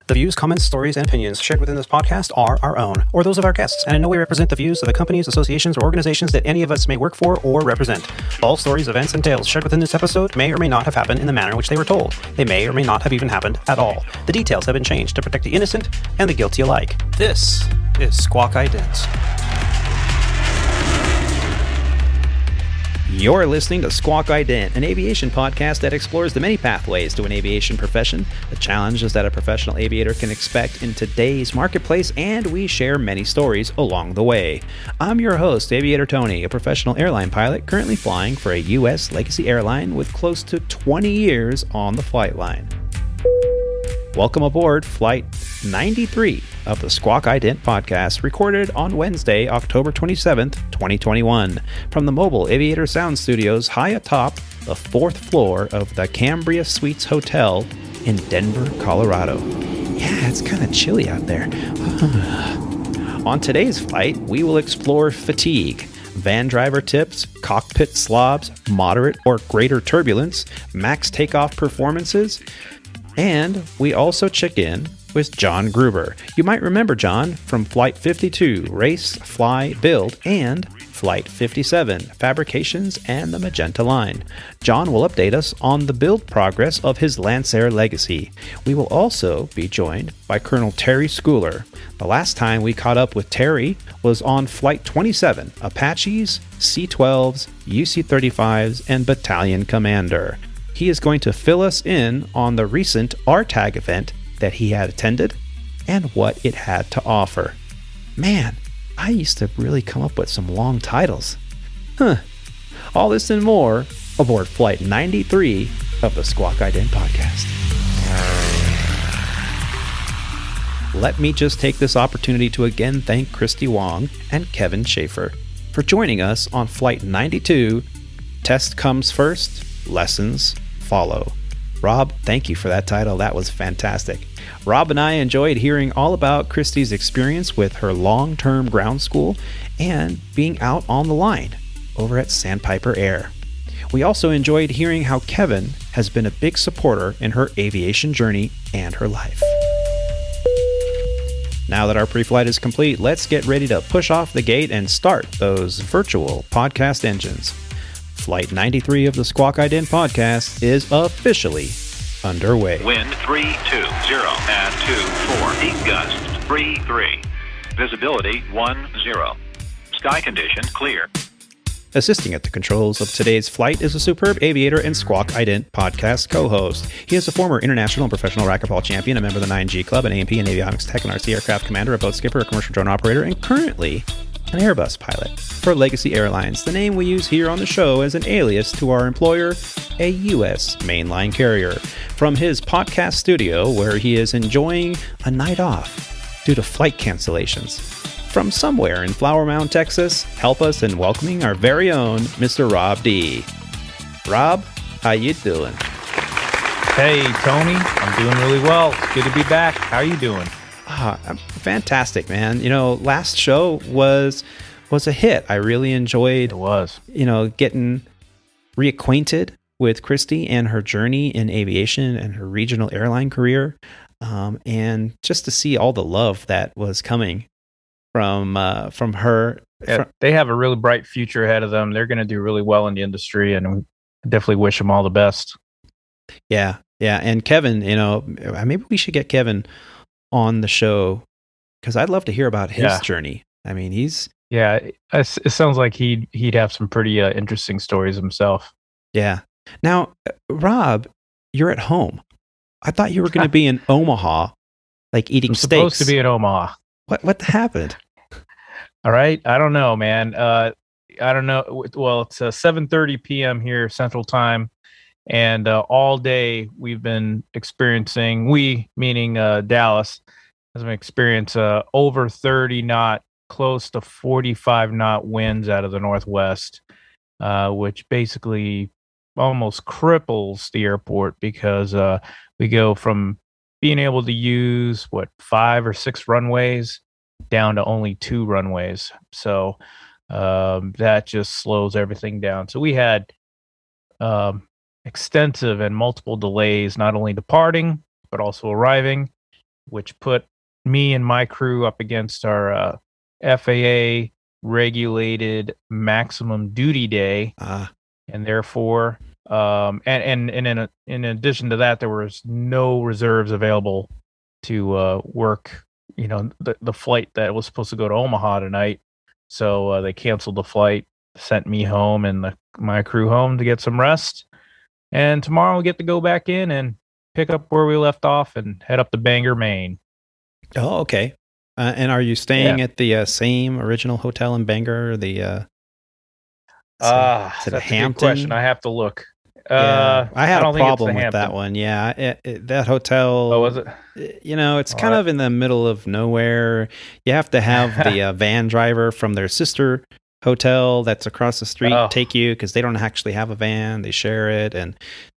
The views, comments, stories, and opinions shared within this podcast are our own, or those of our guests, and in no way represent the views of the companies, associations, or organizations that any of us may work for or represent. All stories, events, and tales shared within this episode may or may not have happened in the manner in which they were told. They may or may not have even happened at all. The details have been changed to protect the innocent and the guilty alike. This is Squawk Ident. You're listening to Squawk Ident, an aviation podcast that explores the many pathways to an aviation profession, the challenges that a professional aviator can expect in today's marketplace, and we share many stories along the way. I'm your host, Aviator Tony, a professional airline pilot currently flying for a U.S. Legacy airline with close to 20 years on the flight line. Welcome aboard Flight 93 of the Squawk Ident podcast, recorded on Wednesday, October 27th, 2021, from the Mobile Aviator Sound Studios high atop the 4th floor of the Cambria Suites Hotel in Denver, Colorado. Yeah, it's kind of chilly out there. On today's flight, we will explore fatigue, van driver tips, cockpit slobs, moderate or greater turbulence, max takeoff performances, and we also check in with Jon Gruber. You might remember Jon from Flight 52, Race, Fly, Build, and Flight 57, Fabrications and the Magenta Line. Jon will update us on the build progress of his Lancair Legacy. We will also be joined by Colonel Terry Schooler. The last time we caught up with Terry was on Flight 27, Apaches, C-12s, UC-35s, and Battalion Commander. He is going to fill us in on the recent RTAG event that he had attended and what it had to offer. Man, I used to really come up with some long titles. All this and more aboard Flight 93 of the Squawk Ident podcast. Let me just take this opportunity to again thank Christy Wong and Kevin Schaefer for joining us on Flight 92. Test comes first, lessons follow. Rob, thank you for that title. That was fantastic. Rob and I enjoyed hearing all about Christy's experience with her long-term ground school and being out on the line over at Sandpiper Air. We also enjoyed hearing how Kevin has been a big supporter in her aviation journey and her life. Now that our pre-flight is complete, let's get ready to push off the gate and start those virtual podcast engines. Flight 93 of the Squawk Ident podcast is officially underway. Wind 320 at 24. Heat gust 33. Visibility 10. Sky condition clear. Assisting at the controls of today's flight is a superb aviator and Squawk Ident podcast co-host. He is a former international and professional racquetball champion, a member of the 9G Club, an A&P and avionics tech, an RC aircraft commander, a boat skipper, a commercial drone operator, and currently an Airbus pilot for Legacy Airlines, the name we use here on the show as an alias to our employer, a U.S. mainline carrier. From his podcast studio, where he is enjoying a night off due to flight cancellations. From somewhere in Flower Mound, Texas, help us in welcoming our very own Mr. Rob D. Rob, how you doing? Hey, Tony. I'm doing really well. It's good to be back. How are you doing? Fantastic, man. You know, last show was a hit. I really enjoyed It was. Getting reacquainted with Christy and her journey in aviation and her regional airline career. And just to see all the love that was coming from her. Yeah, they have a really bright future ahead of them. They're going to do really well in the industry, and I definitely wish them all the best. Yeah. And Kevin, maybe we should get Kevin on the show because I'd love to hear about his journey. I mean, it sounds like he'd have some pretty interesting stories himself. Yeah. Now, Rob, you're at home. I thought you were going to be in Omaha, like eating I'm steaks. Supposed to be in Omaha. What happened? All right, I don't know, man. I don't know. Well, it's 7:30 p.m. here Central Time, and all day we've been experiencing. We, meaning Dallas, has been experiencing over 30 knot, close to 45 knot winds out of the northwest, which basically almost cripples the airport because we go from being able to use 5 or 6 runways down to only 2 runways. So that just slows everything down. So we had extensive and multiple delays, not only departing, but also arriving. which put me and my crew up against our FAA regulated maximum duty day, and therefore, and in addition to that, there was no reserves available to work. The flight that was supposed to go to Omaha tonight, so they canceled the flight, sent me home and my crew home to get some rest, and tomorrow we'll get to go back in and pick up where we left off and head up to Bangor, Maine. Oh, okay. And are you staying at the same original hotel in Bangor? That's a good question. I have to look. I had a problem with that one. Yeah, that hotel. Oh, was it? It's kind of in the middle of nowhere. You have to have the van driver from their sister hotel that's across the street take you, because they don't actually have a van; they share it, and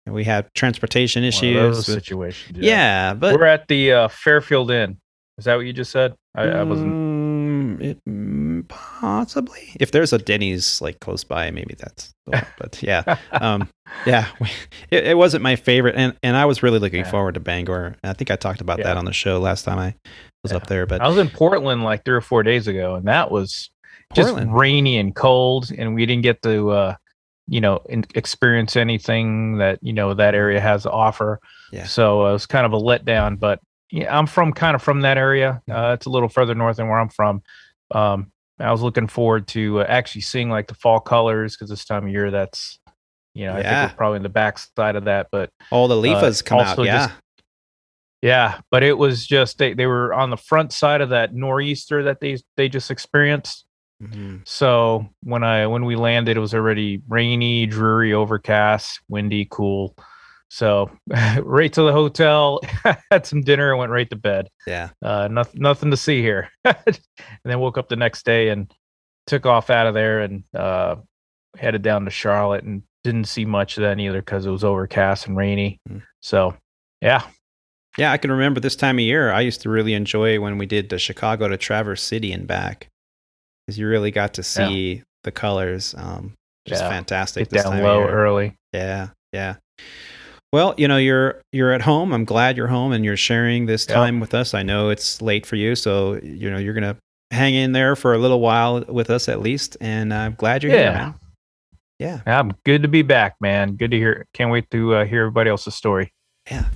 we had transportation issues. One of those situations. Yeah, but we're at the Fairfield Inn. Is that what you just said? I wasn't. Possibly. If there's a Denny's like close by, maybe that's the one. But yeah, it wasn't my favorite, and I was really looking forward to Bangor. I think I talked about that on the show last time I was up there. But I was in Portland like 3 or 4 days ago, and that was just rainy and cold, and we didn't get to experience anything that that area has to offer. Yeah. So it was kind of a letdown, but. Yeah, I'm from that area. It's a little further north than where I'm from. I was looking forward to actually seeing like the fall colors, because this time of year, that's I think we're probably in the back side of that. But all the leafas come out, but it was just they were on the front side of that nor'easter that they just experienced. Mm-hmm. So when we landed, it was already rainy, dreary, overcast, windy, cool. So right to the hotel, had some dinner, and went right to bed. Yeah. Nothing to see here. And then woke up the next day and took off out of there and headed down to Charlotte, and didn't see much then either because it was overcast and rainy. So, yeah. Yeah, I can remember this time of year. I used to really enjoy when we did the Chicago to Traverse City and back, because you really got to see the colors. Just fantastic. Get down low early. Yeah. Well, you're at home. I'm glad you're home and you're sharing this time with us. I know it's late for you, so you're gonna hang in there for a little while with us at least. And I'm glad you're here, man. Yeah, I'm good to be back, man. Good to hear. Can't wait to hear everybody else's story. Yeah.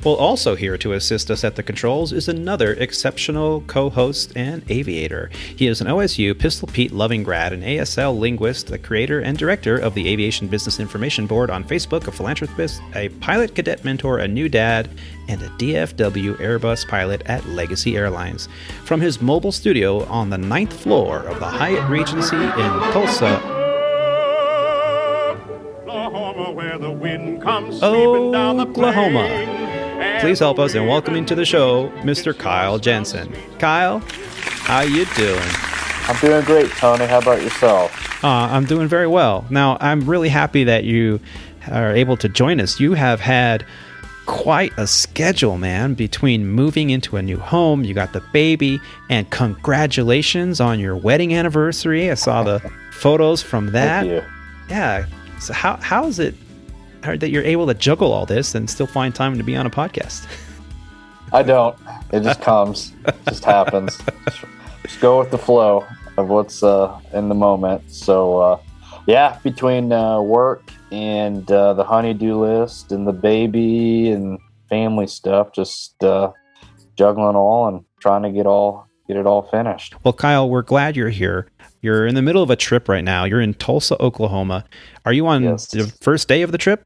Well, also here to assist us at the controls is another exceptional co-host and aviator. He is an OSU Pistol Pete loving grad, an ASL linguist, the creator and director of the Aviation Business Information Board on Facebook, a philanthropist, a pilot cadet mentor, a new dad, and a DFW Airbus pilot at Legacy Airlines. From his mobile studio on the 9th floor of the Hyatt Regency in Tulsa, Oklahoma, where the wind comes sweeping down the Oklahoma. Please help us in welcoming to the show, Mr. Kyle Jensen. Kyle, how you doing? I'm doing great, Tony. How about yourself? I'm doing very well. Now, I'm really happy that you are able to join us. You have had quite a schedule, man, between moving into a new home, you got the baby, and congratulations on your wedding anniversary. I saw the photos from that. Thank you. Yeah. So how is it that you're able to juggle all this and still find time to be on a podcast? I don't. It just comes. It just happens. Just go with the flow of what's in the moment. So, between work and the honey-do list and the baby and family stuff, just juggling all and trying to get it all finished. Well, Kyle, we're glad you're here. You're in the middle of a trip right now. You're in Tulsa, Oklahoma. Are you on the first day of the trip?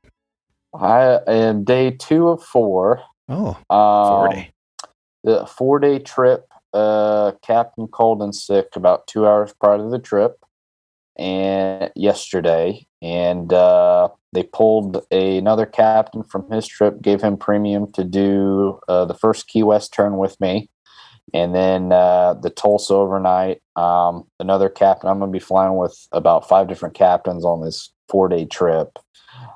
I am day 2 of 4. Oh, 4 day. The 4-day trip, Captain called in sick about 2 hours prior to the trip and yesterday. And they pulled another captain from his trip, gave him premium to do the first Key West turn with me. And then the Tulsa overnight, another captain. I'm going to be flying with about 5 different captains on this 4-day trip.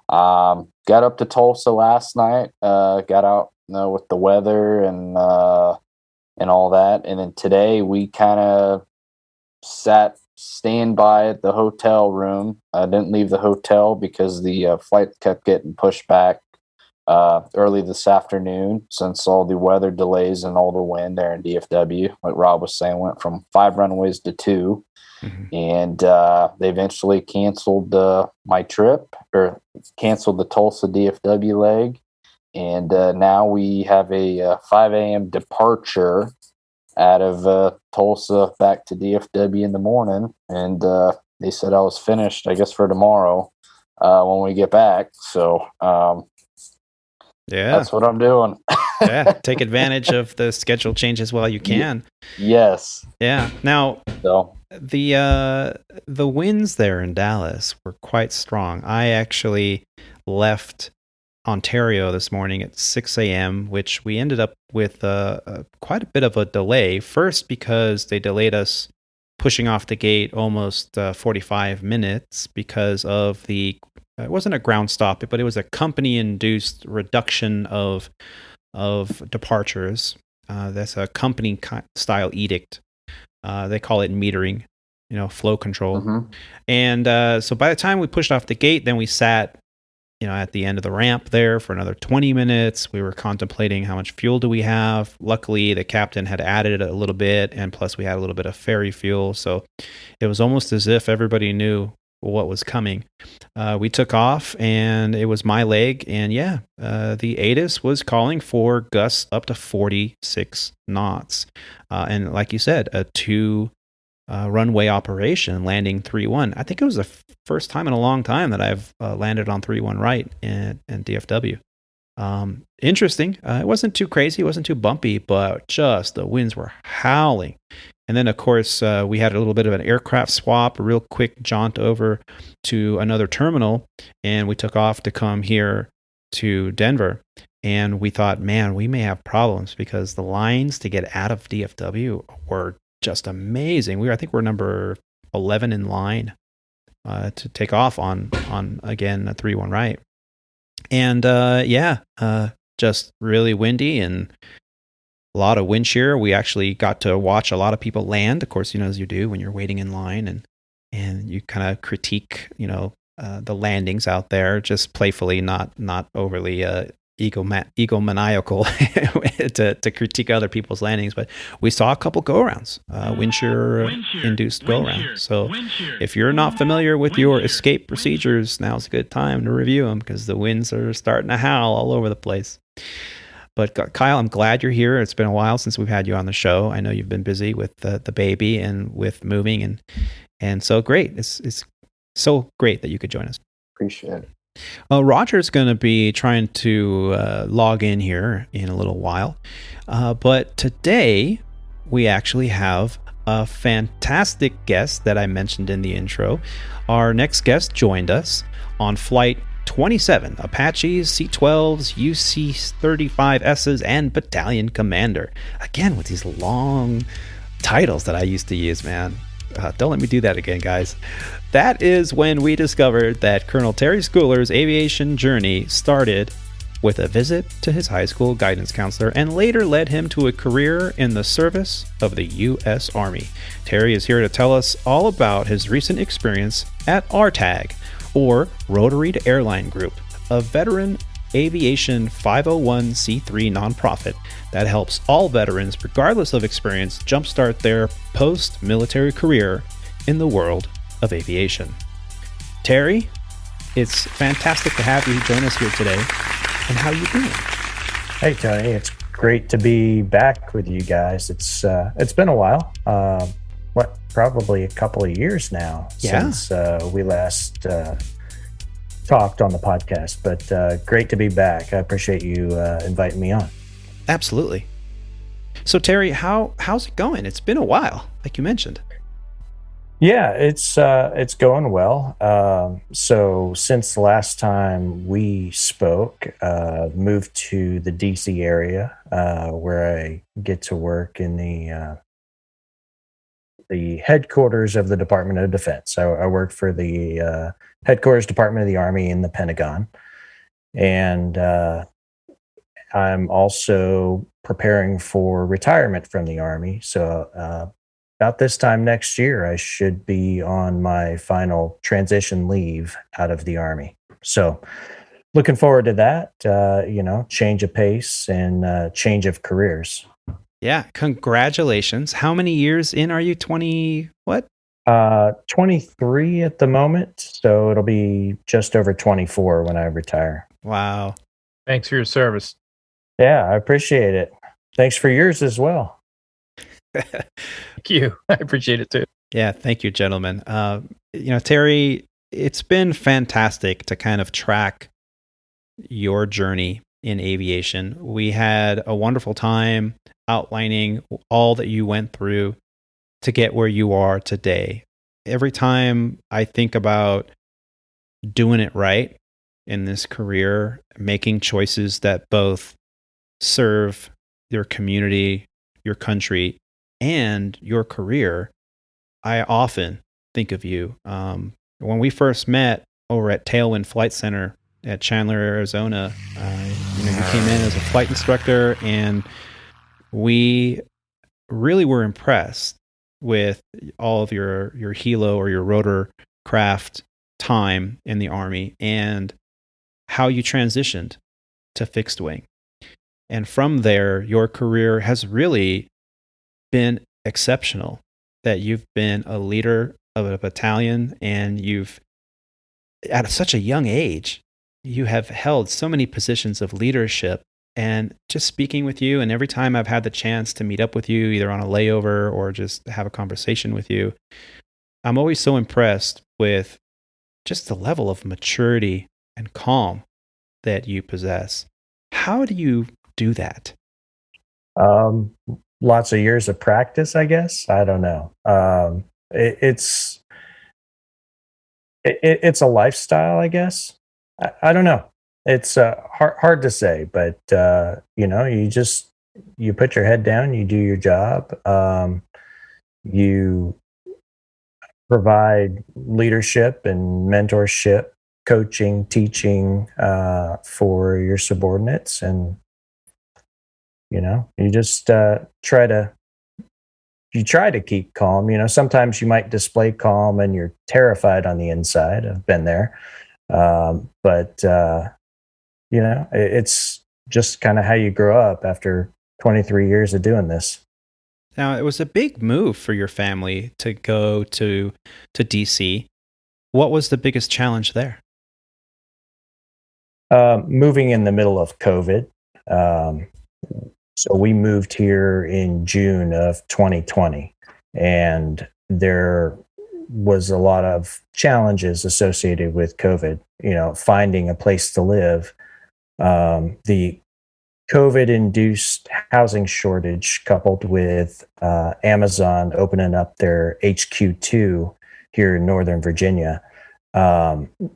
Got up to Tulsa last night, got out with the weather and all that. And then today we kind of sat standby at the hotel room. I didn't leave the hotel because the flight kept getting pushed back early this afternoon, since all the weather delays and all the wind there in DFW, like Rob was saying, went from 5 runways to 2. Mm-hmm. And they eventually canceled my trip, or canceled the Tulsa DFW leg. And now we have a 5 a.m. departure out of Tulsa back to DFW in the morning. And they said I was finished, I guess, for tomorrow when we get back. So yeah, that's what I'm doing. Yeah, take advantage of the schedule changes while you can. Yes. Yeah. Now, so the winds there in Dallas were quite strong. I actually left Ontario this morning at 6 a.m., which we ended up with quite a bit of a delay. First, because they delayed us pushing off the gate almost 45 minutes because of it wasn't a ground stop, but it was a company-induced reduction of departures. That's a company-style edict. They call it metering, flow control. Mm-hmm. And so by the time we pushed off the gate, then we sat at the end of the ramp there for another 20 minutes. We were contemplating how much fuel do we have. Luckily, the captain had added a little bit, and plus we had a little bit of ferry fuel. So it was almost as if everybody knew what was coming. We took off, and it was my leg. And the ATIS was calling for gusts up to 46 knots. And like you said, a 2 runway operation, landing 3-1. I think it was the first time in a long time that I've landed on 3-1 right in DFW. Interesting. It wasn't too crazy. It wasn't too bumpy, but just the winds were howling. And then, of course, we had a little bit of an aircraft swap, a real quick jaunt over to another terminal, and we took off to come here to Denver. And we thought, man, we may have problems because the lines to get out of DFW were just amazing. I think we're number 11 in line to take off on again a 3-1 right, and just really windy and a lot of wind shear. We actually got to watch a lot of people land, of course, as you do when you're waiting in line, and you kind of critique the landings out there, just playfully, not overly egomaniacal to critique other people's landings. But we saw a couple go-arounds, wind shear induced go-arounds. So if you're not familiar with your escape procedures, now's a good time to review them because the winds are starting to howl all over the place. But Kyle, I'm glad you're here. It's been a while since we've had you on the show. I know you've been busy with the baby and with moving, and so great. It's so great that you could join us. Appreciate it. Roger's going to be trying to log in here in a little while. But today, we actually have a fantastic guest that I mentioned in the intro. Our next guest joined us on Flight 27, Apaches, C-12s, UC-35Ss, and Battalion Commander. Again, with these long titles that I used to use, man. Don't let me do that again, guys. That is when we discovered that Colonel Terry Schooler's aviation journey started with a visit to his high school guidance counselor and later led him to a career in the service of the U.S. Army. Terry is here to tell us all about his recent experience at RTAG, or Rotary to Airline Group, a veteran aviation 501c3 nonprofit that helps all veterans, regardless of experience, jumpstart their post-military career in the world of aviation. Terry, it's fantastic to have you join us here today. And how you doing? Hey, Tony. It's great to be back with you guys. It's been a while. Probably a couple of years now since we last talked on the podcast, but great to be back. I appreciate you inviting me on. Absolutely. So Terry, how's it going? It's been a while, like you mentioned. Yeah, it's going well. So since the last time we spoke, moved to the DC area, where I get to work in the headquarters of the Department of Defense. I work for the headquarters Department of the Army in the Pentagon. And I'm also preparing for retirement from the Army. So about this time next year, I should be on my final transition leave out of the Army. So looking forward to that. Change of pace and change of careers. Yeah, congratulations. How many years in are you? 20 what? 23 at the moment, so it'll be just over 24 when I retire. Wow. Thanks for your service. Yeah, I appreciate it. Thanks for yours as well. Thank you. I appreciate it too. Yeah, thank you, gentlemen. Terry, it's been fantastic to kind of track your journey in aviation. We had a wonderful time outlining all that you went through to get where you are today. Every time I think about doing it right in this career, making choices that both serve your community, your country, and your career, I often think of you. When we first met over at Tailwind Flight Center at Chandler, Arizona, you came in as a flight instructor, and we really were impressed with all of your helo or your rotor craft time in the Army and how you transitioned to fixed wing. And from there, your career has really been exceptional, that you've been a leader of a battalion, and you've, at such a young age, you have held so many positions of leadership. And just speaking with you, and every time I've had the chance to meet up with you, either on a layover or just have a conversation with you, I'm always so impressed with just the level of maturity and calm that you possess. How do you do that? Lots of years of practice, I guess. I don't know. It's a lifestyle, I guess. I don't know. It's hard to say, but you put your head down, you do your job, you provide leadership and mentorship, coaching, teaching for your subordinates, and you just try to keep calm. Sometimes you might display calm and you're terrified on the inside. I've been there, but it's just kind of how you grow up after 23 years of doing this. Now, it was a big move for your family to go to DC. What was the biggest challenge there? Moving in the middle of COVID. So we moved here in June of 2020, and there was a lot of challenges associated with COVID, finding a place to live. The COVID-induced housing shortage, coupled with Amazon opening up their HQ2 here in Northern Virginia,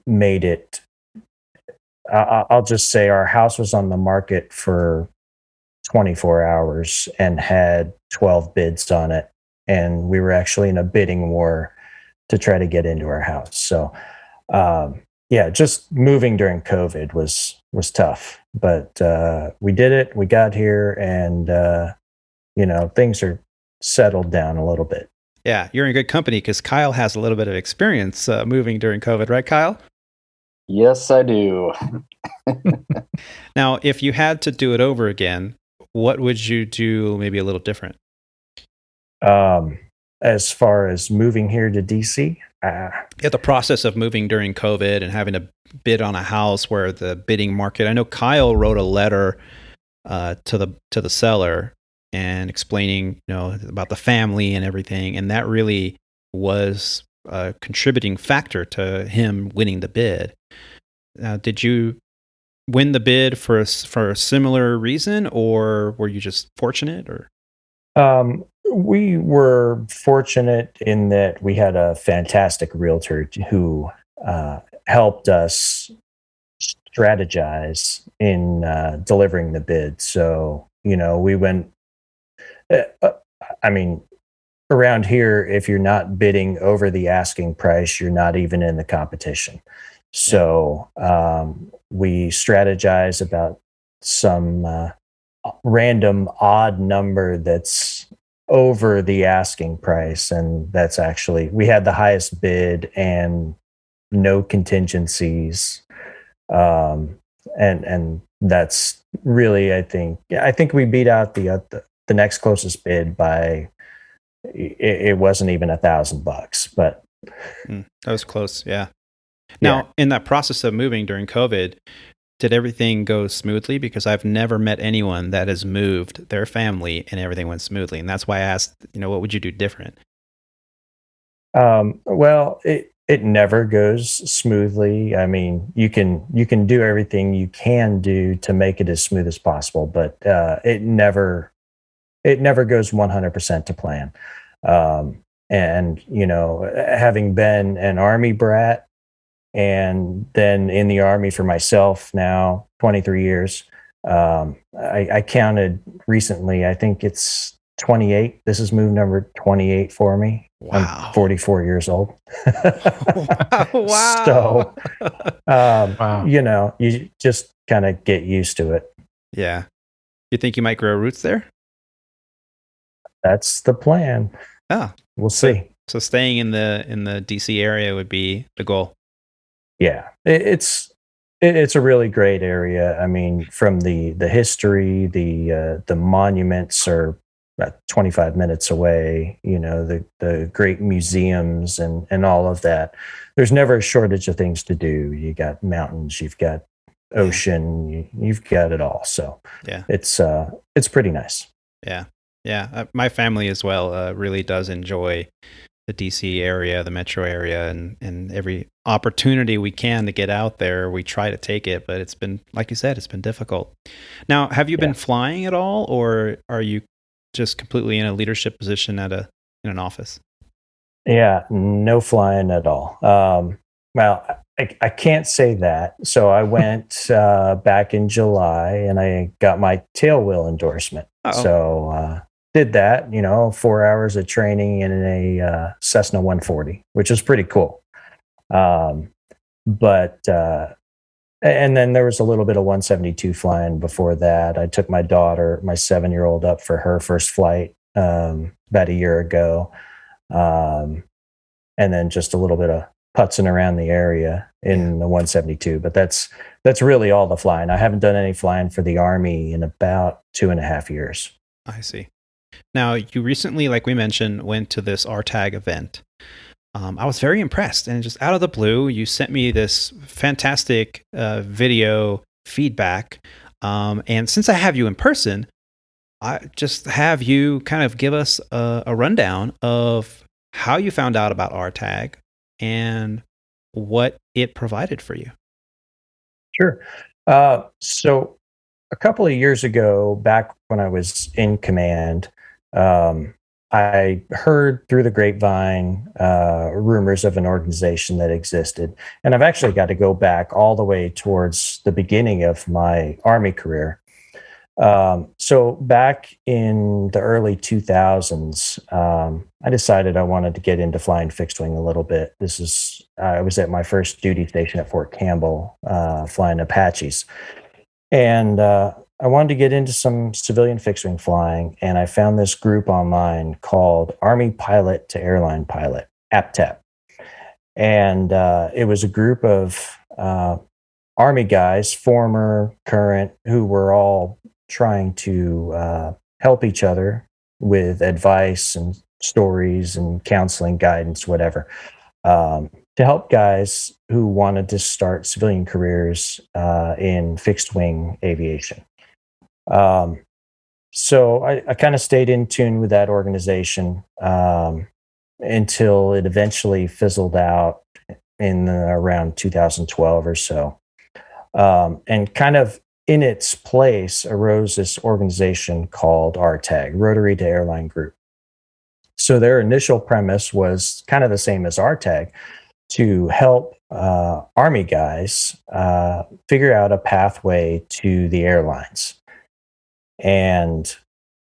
made it. I'll just say our house was on the market for 24 hours and had 12 bids on it, and we were actually in a bidding war to try to get into our house. So, just moving during COVID was tough, but we did it. We got here, and things are settled down a little bit. Yeah, you're in good company because Kyle has a little bit of experience moving during COVID, right, Kyle? Yes, I do. Now, if you had to do it over again, what would you do maybe a little different? As far as moving here to DC? The process of moving during COVID and having to bid on a house where the bidding market, I know Kyle wrote a letter to the seller and explaining, about the family and everything. And that really was a contributing factor to him winning the bid. Did you win the bid for a similar reason, or were you just fortunate? Or we were fortunate in that we had a fantastic realtor who helped us strategize in delivering the bid. So, we went, around here, if you're not bidding over the asking price, you're not even in the competition. So we strategize about some random odd number that's over the asking price, and that's actually, we had the highest bid and no contingencies. and that's really, I think we beat out the next closest bid by, it wasn't even $1,000, but that was close. Yeah. Now, in that process of moving during COVID, did everything go smoothly? Because I've never met anyone that has moved their family and everything went smoothly. And that's why I asked, what would you do different? Well, it never goes smoothly. I mean, you can do everything you can do to make it as smooth as possible, but it never goes 100% to plan. And having been an Army brat and then in the Army for myself now 23 years, I counted recently, I think it's 28. This is move number 28 for me. Wow. I'm 44 years old. Wow. So, Wow. You just kind of get used to it. Yeah. You think you might grow roots there? That's the plan. Oh, we'll see. So staying in the DC area would be the goal. Yeah, it's a really great area. I mean, from the history, the monuments are about 25 minutes away. The great museums and all of that. There's never a shortage of things to do. You got mountains, you've got ocean, you've got it all. So yeah, it's pretty nice. Yeah. My family as well really does enjoy the DC area, the metro area, and every opportunity we can to get out there, we try to take it. But it's been, like you said, it's been difficult. Now, have you been flying at all, or are you just completely in a leadership position in an office? Yeah, no flying at all. Well, I can't say that. So I went back in July and I got my tailwheel endorsement. Uh-oh. So did that, 4 hours of training in a Cessna 140, which is pretty cool. But and then there was a little bit of 172 flying before that. I took my daughter, my 7-year-old, up for her first flight about a year ago. And then just a little bit of putzing around the area in the 172. But that's really all the flying. I haven't done any flying for the Army in about 2.5 years. I see. Now, you recently, like we mentioned, went to this RTAG event. I was very impressed, and just out of the blue, you sent me this fantastic video feedback. And since I have you in person, I just have you kind of give us a rundown of how you found out about RTAG and what it provided for you. Sure. So a couple of years ago, back when I was in command, I heard through the grapevine rumors of an organization that existed. And I've actually got to go back all the way towards the beginning of my Army career. So back in the early 2000s, I decided I wanted to get into flying fixed wing a little bit. I was at my first duty station at Fort Campbell, flying Apaches. And I wanted to get into some civilian fixed wing flying, and I found this group online called Army Pilot to Airline Pilot, APTAP. And it was a group of Army guys, former, current, who were all trying to help each other with advice and stories and counseling, guidance, whatever, to help guys who wanted to start civilian careers in fixed wing aviation. So I kind of stayed in tune with that organization until it eventually fizzled out in around 2012 or so. And kind of in its place arose this organization called RTAG, Rotary to Airline Group. So their initial premise was kind of the same as RTAG, to help Army guys figure out a pathway to the airlines. And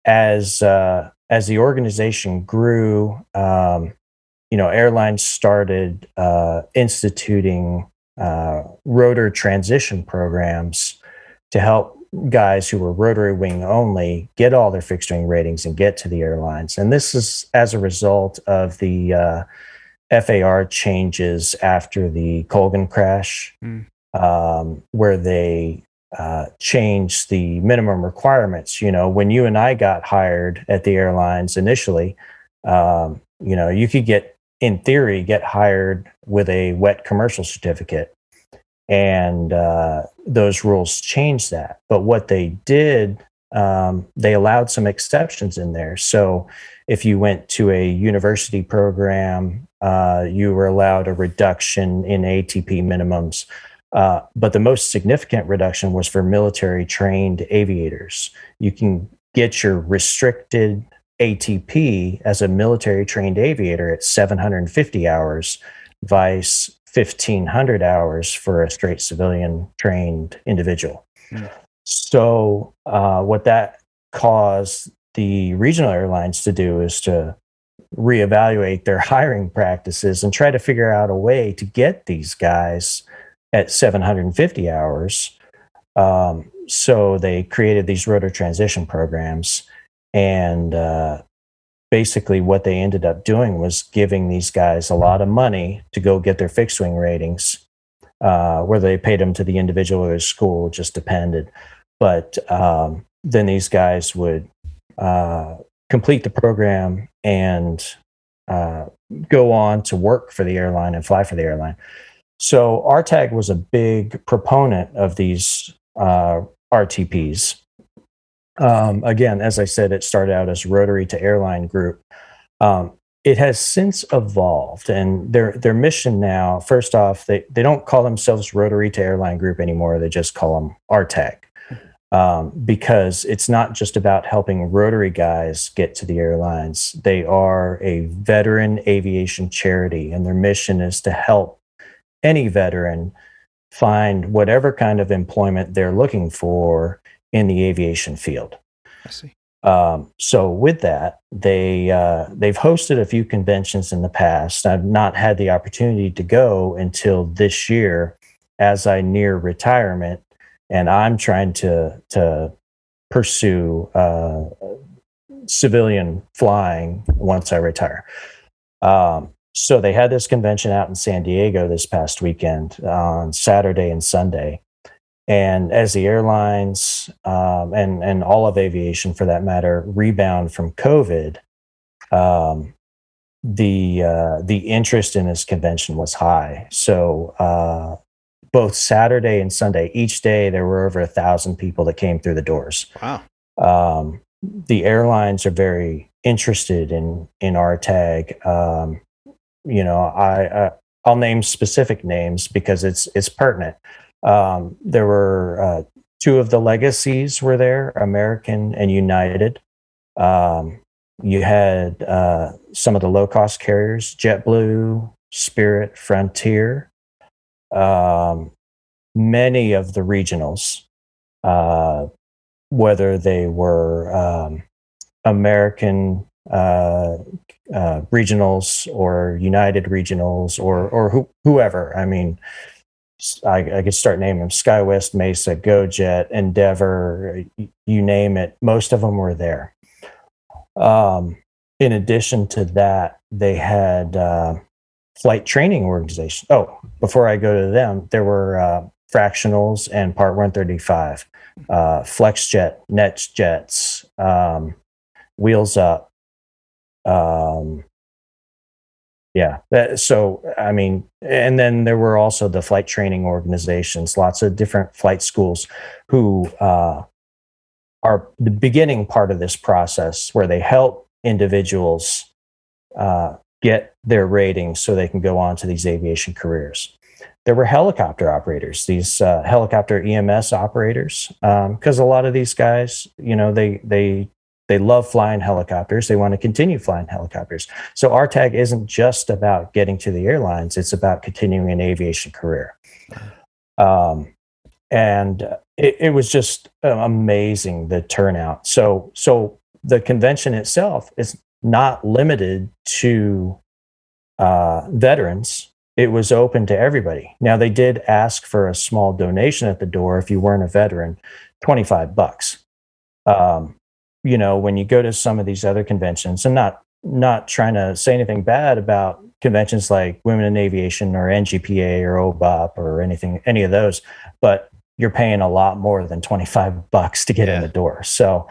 as the organization grew, airlines started instituting rotor transition programs to help guys who were rotary wing only get all their fixed wing ratings and get to the airlines. And this is as a result of the FAR changes after the Colgan crash. where they changed the minimum requirements. When you and I got hired at the airlines initially, you could in theory, get hired with a wet commercial certificate. And those rules changed that. But what they did, they allowed some exceptions in there. So if you went to a university program, you were allowed a reduction in ATP minimums. But the most significant reduction was for military trained aviators. You can get your restricted ATP as a military trained aviator at 750 hours, vice 1,500 hours for a straight civilian trained individual. So what that caused the regional airlines to do is to reevaluate their hiring practices and try to figure out a way to get these guys at 750 hours. So they created these rotor transition programs. And basically what they ended up doing was giving these guys a lot of money to go get their fixed wing ratings, whether they paid them to the individual or the school, just depended. But then these guys would complete the program and go on to work for the airline and fly for the airline. So RTAG was a big proponent of these RTPs. Again, as I said, it started out as Rotary to Airline Group. It has since evolved, and their mission now, first off, they don't call themselves Rotary to Airline Group anymore. They just call them RTAG, because it's not just about helping Rotary guys get to the airlines. They are a veteran aviation charity, and their mission is to help any veteran find whatever kind of employment they're looking for in the aviation field. I see. So with that, they've hosted a few conventions in the past. I've not had the opportunity to go until this year as I near retirement, and I'm trying to pursue civilian flying once I retire. So they had this convention out in San Diego this past weekend on Saturday and Sunday. And as the airlines and all of aviation, for that matter, rebound from COVID, the interest in this convention was high. So both Saturday and Sunday, each day, there were over 1,000 people that came through the doors. Wow. The airlines are very interested in RTAG. I'll name specific names because it's pertinent. There were two of the legacies were there, American and United. You had some of the low-cost carriers, JetBlue, Spirit, Frontier, many of the regionals, whether they were American regionals or United regionals or whoever. I mean, I could start naming them: SkyWest, Mesa, GoJet, Endeavor, you name it. Most of them were there. In addition to that, they had flight training organization. Oh, before I go to them, there were fractionals and Part 135, FlexJet, NetJets, Wheels Up. So, I mean, and then there were also the flight training organizations, lots of different flight schools who are the beginning part of this process where they help individuals get their ratings so they can go on to these aviation careers. There were helicopter operators, these helicopter EMS operators, because a lot of these guys, they love flying helicopters. They want to continue flying helicopters. So RTAG isn't just about getting to the airlines. It's about continuing an aviation career. And it was just amazing, the turnout. So the convention itself is not limited to veterans. It was open to everybody. Now, they did ask for a small donation at the door if you weren't a veteran, $25. When you go to some of these other conventions, and not trying to say anything bad about conventions like Women in Aviation or NGPA or OBOP or any of those, but you're paying a lot more than $25 to get in the door. So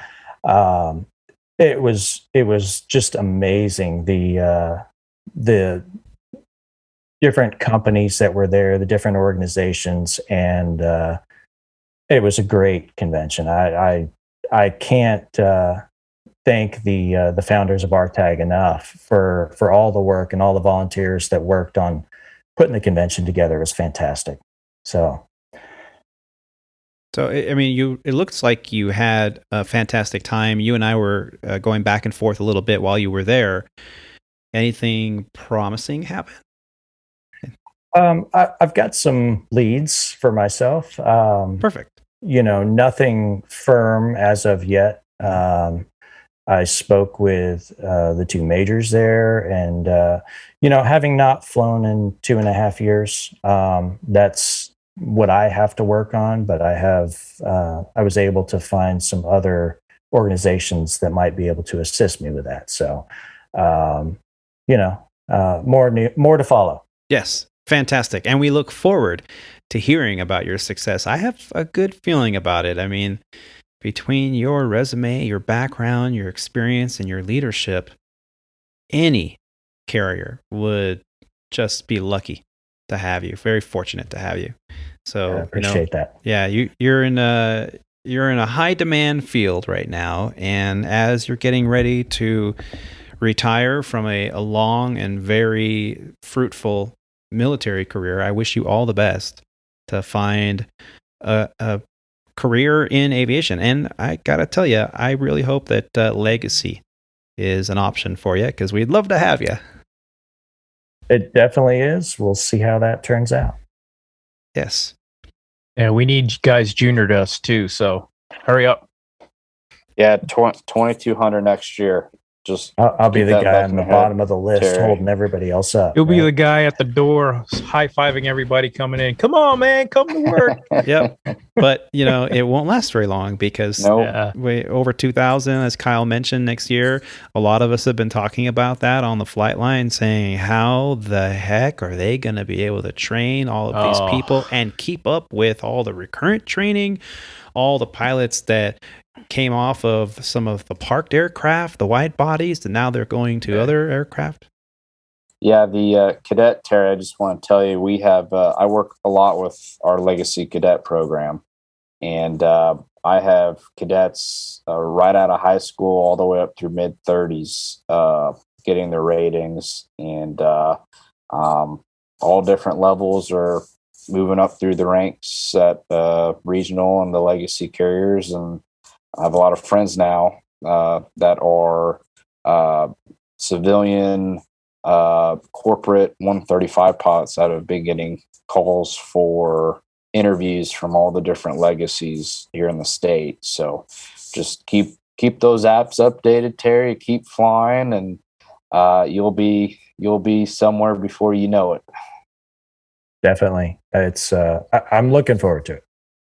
it was just amazing. The different companies that were there, the different organizations, and it was a great convention. I can't thank the founders of RTAG enough for all the work and all the volunteers that worked on putting the convention together. It was fantastic. So I mean, it looks like you had a fantastic time. You and I were going back and forth a little bit while you were there. Anything promising happen? I've got some leads for myself. Perfect. Nothing firm as of yet. I spoke with the two majors there, and having not flown in 2.5 years, that's what I have to work on. But I was able to find some other organizations that might be able to assist me with that. So, more to follow. Yes. Fantastic. And we look forward to hearing about your success. I have a good feeling about it. I mean, between your resume, your background, your experience, and your leadership, any carrier would just be lucky to have you. Very fortunate to have you. So I appreciate that. Yeah, you're in a high demand field right now, and as you're getting ready to retire from a long and very fruitful military career, I wish you all the best to find a career in aviation. And I gotta tell you, I really hope that Legacy is an option for you, because we'd love to have you. It definitely is. We'll see how that turns out. Yes. Yeah, we need guys junior to us too, so hurry up. Yeah, 2,200 next year. Just I'll be the guy on the bottom of the list, Terry. Holding everybody else up. You'll be the guy at the door high-fiving everybody coming in. Come on, man, come to work. Yep. But, it won't last very long, because over 2,000, as Kyle mentioned, next year. A lot of us have been talking about that on the flight line, saying how the heck are they going to be able to train all of these people and keep up with all the recurrent training, all the pilots that came off of some of the parked aircraft, the wide bodies, and now they're going to other aircraft? Yeah, the cadet, Terry, I just want to tell you, we have, I work a lot with our Legacy cadet program, and I have cadets right out of high school all the way up through mid-30s getting their ratings, and all different levels are moving up through the ranks at regional and the Legacy carriers. And I have a lot of friends now that are civilian corporate 135 pilots that have been getting calls for interviews from all the different legacies here in the state. So just keep those apps updated, Terry. Keep flying, and you'll be somewhere before you know it. Definitely. It's I'm looking forward to it.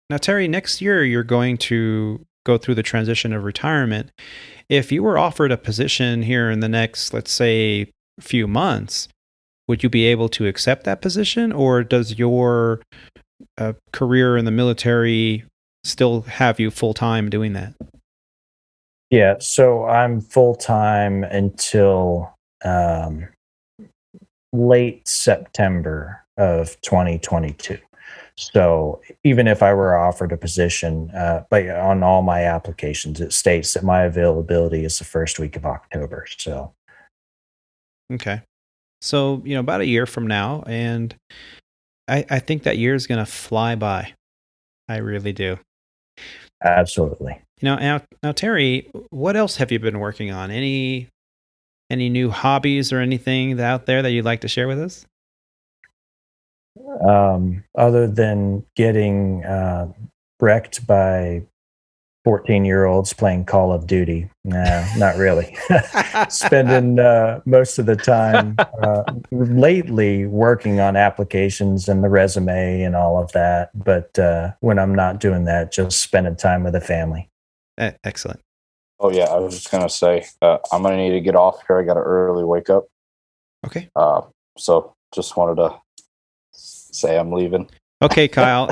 Now, Terry, next year you're going to go through the transition of retirement. If you were offered a position here in the next, let's say, few months, would you be able to accept that position, or does your career in the military still have you full-time doing that? Yeah, so I'm full-time until late September of 2022. So even if I were offered a position, but on all my applications, it states that my availability is the first week of October. So, okay. So, about a year from now, and I think that year is going to fly by. I really do. Absolutely. Now, Terry, what else have you been working on? Any new hobbies or anything out there that you'd like to share with us? Other than getting wrecked by 14-year-olds playing Call of Duty, nah, not really. Spending most of the time lately working on applications and the resume and all of that. But when I'm not doing that, just spending time with the family. Excellent. Oh, yeah. I was just going to say, I'm going to need to get off here. I got an early wake up. Okay. So just wanted to say I'm leaving. Okay, Kyle.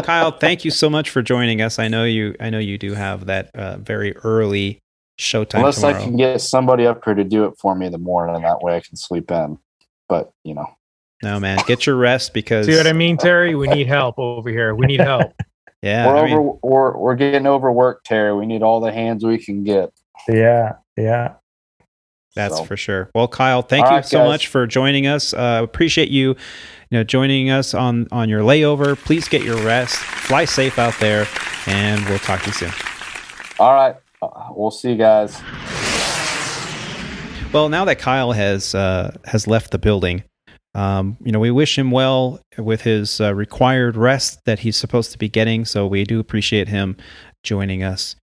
Kyle, thank you so much for joining us. I know you do have that very early showtime Unless tomorrow. I can get somebody up here to do it for me in the morning, and that way I can sleep in. But No, man, get your rest because. See what I mean, Terry? We need help over here. We need help. Yeah, we're getting overworked, Terry. We need all the hands we can get. Yeah. That's for sure. Well, Kyle, thank you so much for joining us. Appreciate you joining us on your layover. Please get your rest. Fly safe out there, and we'll talk to you soon. All right. We'll see you guys. Well, now that Kyle has left the building, we wish him well with his required rest that he's supposed to be getting. So we do appreciate him joining us.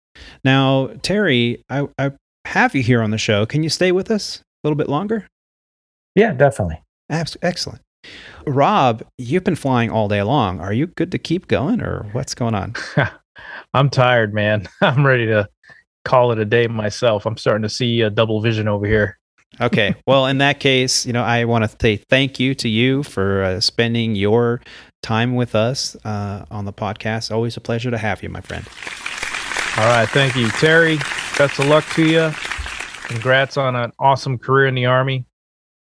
Now, Terry, I have you here on the show. Can you stay with us a little bit longer? Yeah, definitely. Excellent. Rob, you've been flying all day long. Are you good to keep going, or what's going on? I'm tired, man. I'm ready to call it a day myself. I'm starting to see a double vision over here. Okay. Well, in that case, I want to say thank you to you for spending your time with us on the podcast. Always a pleasure to have you, my friend. All right. Thank you, Terry. Best of luck to you. Congrats on an awesome career in the Army.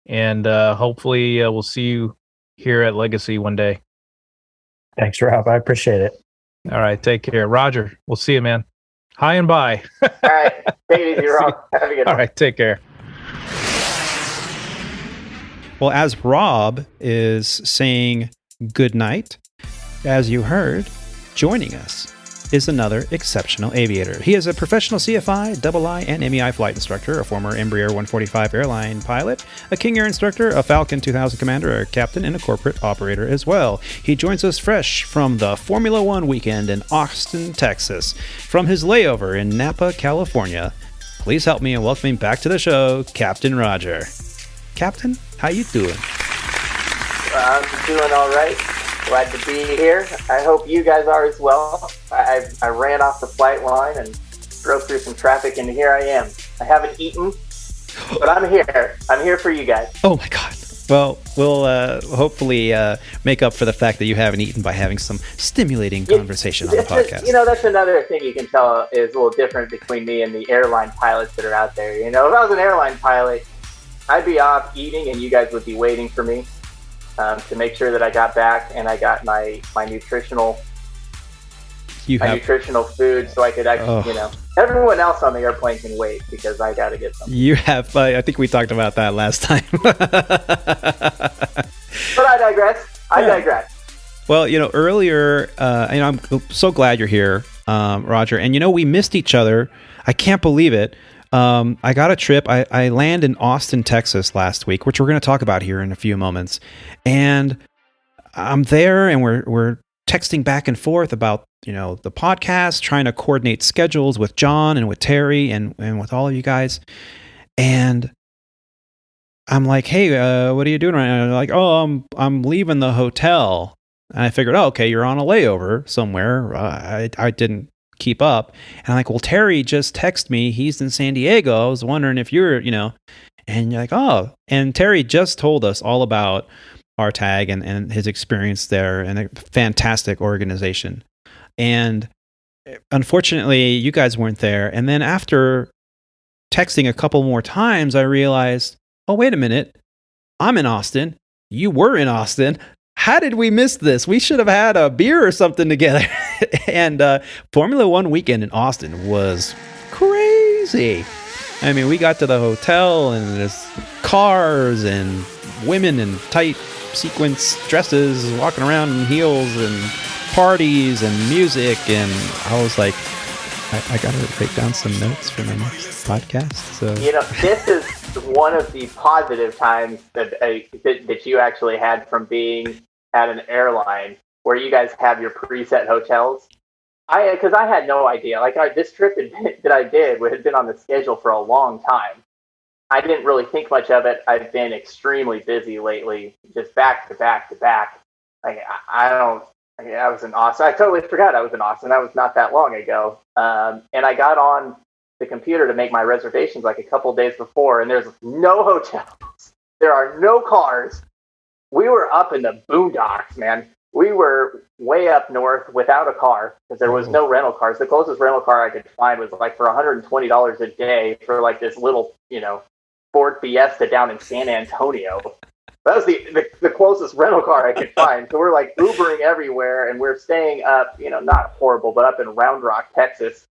And hopefully we'll see you here at Legacy one day. Thanks, Rob. I appreciate it. All right. Take care. Roger, we'll see you, man. Hi and bye. All right. Take it easy, Rob. Have a good one. All right. Take care. Well, as Rob is saying good night, as you heard, joining us is another exceptional aviator. He is a professional CFI, II, and MEI flight instructor, a former Embraer 145 airline pilot, a King Air instructor, a Falcon 2000 commander, a captain, and a corporate operator as well. He joins us fresh from the Formula One weekend in Austin, Texas, from his layover in Napa, California. Please help me in welcoming back to the show, Captain Roger. Captain, how you doing? I'm doing all right. Glad to be here. I hope you guys are as well. I ran off the flight line and drove through some traffic, and here I am. I haven't eaten, but I'm here. I'm here for you guys. Oh my God. Well, we'll hopefully make up for the fact that you haven't eaten by having some stimulating conversation on the podcast. That's another thing you can tell is a little different between me and the airline pilots that are out there. If I was an airline pilot, I'd be off eating, and you guys would be waiting for me to make sure that I got back and I got my nutritional food, so I could actually, everyone else on the airplane can wait because I got to get something. You have, I think we talked about that last time. But I digress. Well, earlier, I'm so glad you're here, Roger. And we missed each other. I can't believe it. I got a trip. I land in Austin, Texas last week, which we're going to talk about here in a few moments. And I'm there, and we're texting back and forth about the podcast, trying to coordinate schedules with John and with Terry and with all of you guys. And I'm like, hey, what are you doing right now? And they're like, oh, I'm leaving the hotel. And I figured, oh, okay, you're on a layover somewhere. I didn't keep up. And I'm like, well, Terry just texted me. He's in San Diego. I was wondering if you're, and you're like, oh. And Terry just told us all about RTAG and his experience there, and a fantastic organization. And unfortunately, you guys weren't there. And then after texting a couple more times, I realized, oh, wait a minute. I'm in Austin. You were in Austin. How did we miss this? We should have had a beer or something together. And Formula One weekend in Austin was crazy. I mean, we got to the hotel and there's cars and women in tight sequence dresses walking around in heels and parties and music. And I was like, I got to write down some notes for my next podcast. So this is one of the positive times that you actually had from being at an airline where you guys have your preset hotels. Because I had no idea. This trip that I did had been on the schedule for a long time. I didn't really think much of it. I've been extremely busy lately, just back to back to back. I was in Austin. I totally forgot I was in Austin. That was not that long ago. And I got on the computer to make my reservations a couple days before, and there's no hotels. There are no cars. We were up in the boondocks, man. We were way up north without a car because there was no rental cars. The closest rental car I could find was like for $120 a day for like this little, Ford Fiesta down in San Antonio. That was the closest rental car I could find. So we're like Ubering everywhere, and we're staying up, not horrible, but up in Round Rock, Texas.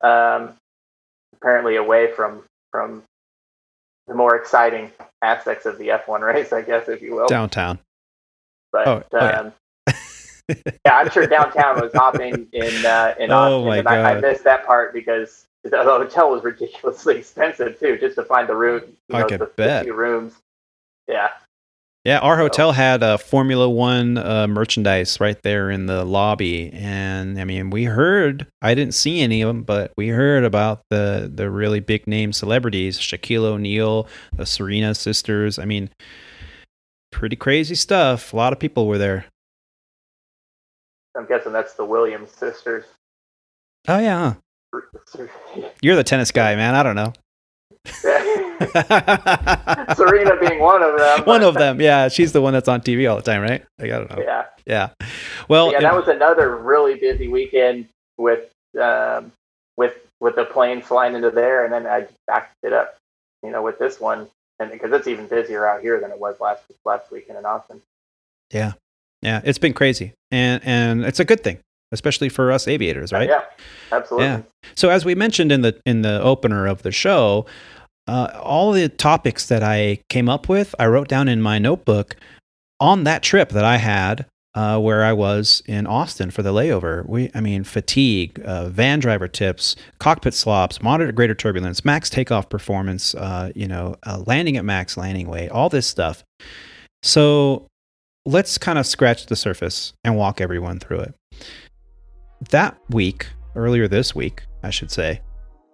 Apparently away from the more exciting aspects of the F1 race, I guess, if you will. Downtown. But yeah, I'm sure downtown was hopping in Austin, and I missed that part because the hotel was ridiculously expensive too, just to find the room. The few rooms. Yeah. Yeah, our hotel had a Formula One merchandise right there in the lobby, and I mean, I didn't see any of them, but we heard about the really big name celebrities, Shaquille O'Neal, the Serena sisters. I mean, pretty crazy stuff. A lot of people were there. I'm guessing that's the Williams sisters. Oh yeah, you're the tennis guy, man. I don't know. Serena being one of them. One of them, yeah. She's the one that's on TV all the time, right? I don't know. Yeah. Well, that was another really busy weekend with the plane flying into there, and then I backed it up, with this one, and because it's even busier out here than it was last weekend in Austin. Yeah, it's been crazy, and it's a good thing, especially for us aviators, right? Yeah, absolutely. Yeah. So as we mentioned in the opener of the show, all the topics that I came up with, I wrote down in my notebook on that trip that I had where I was in Austin for the layover. Fatigue, van driver tips, cockpit slobs, moderate greater turbulence, max takeoff performance, landing at max landing weight, all this stuff. So let's kind of scratch the surface and walk everyone through it. That week, earlier this week, I should say,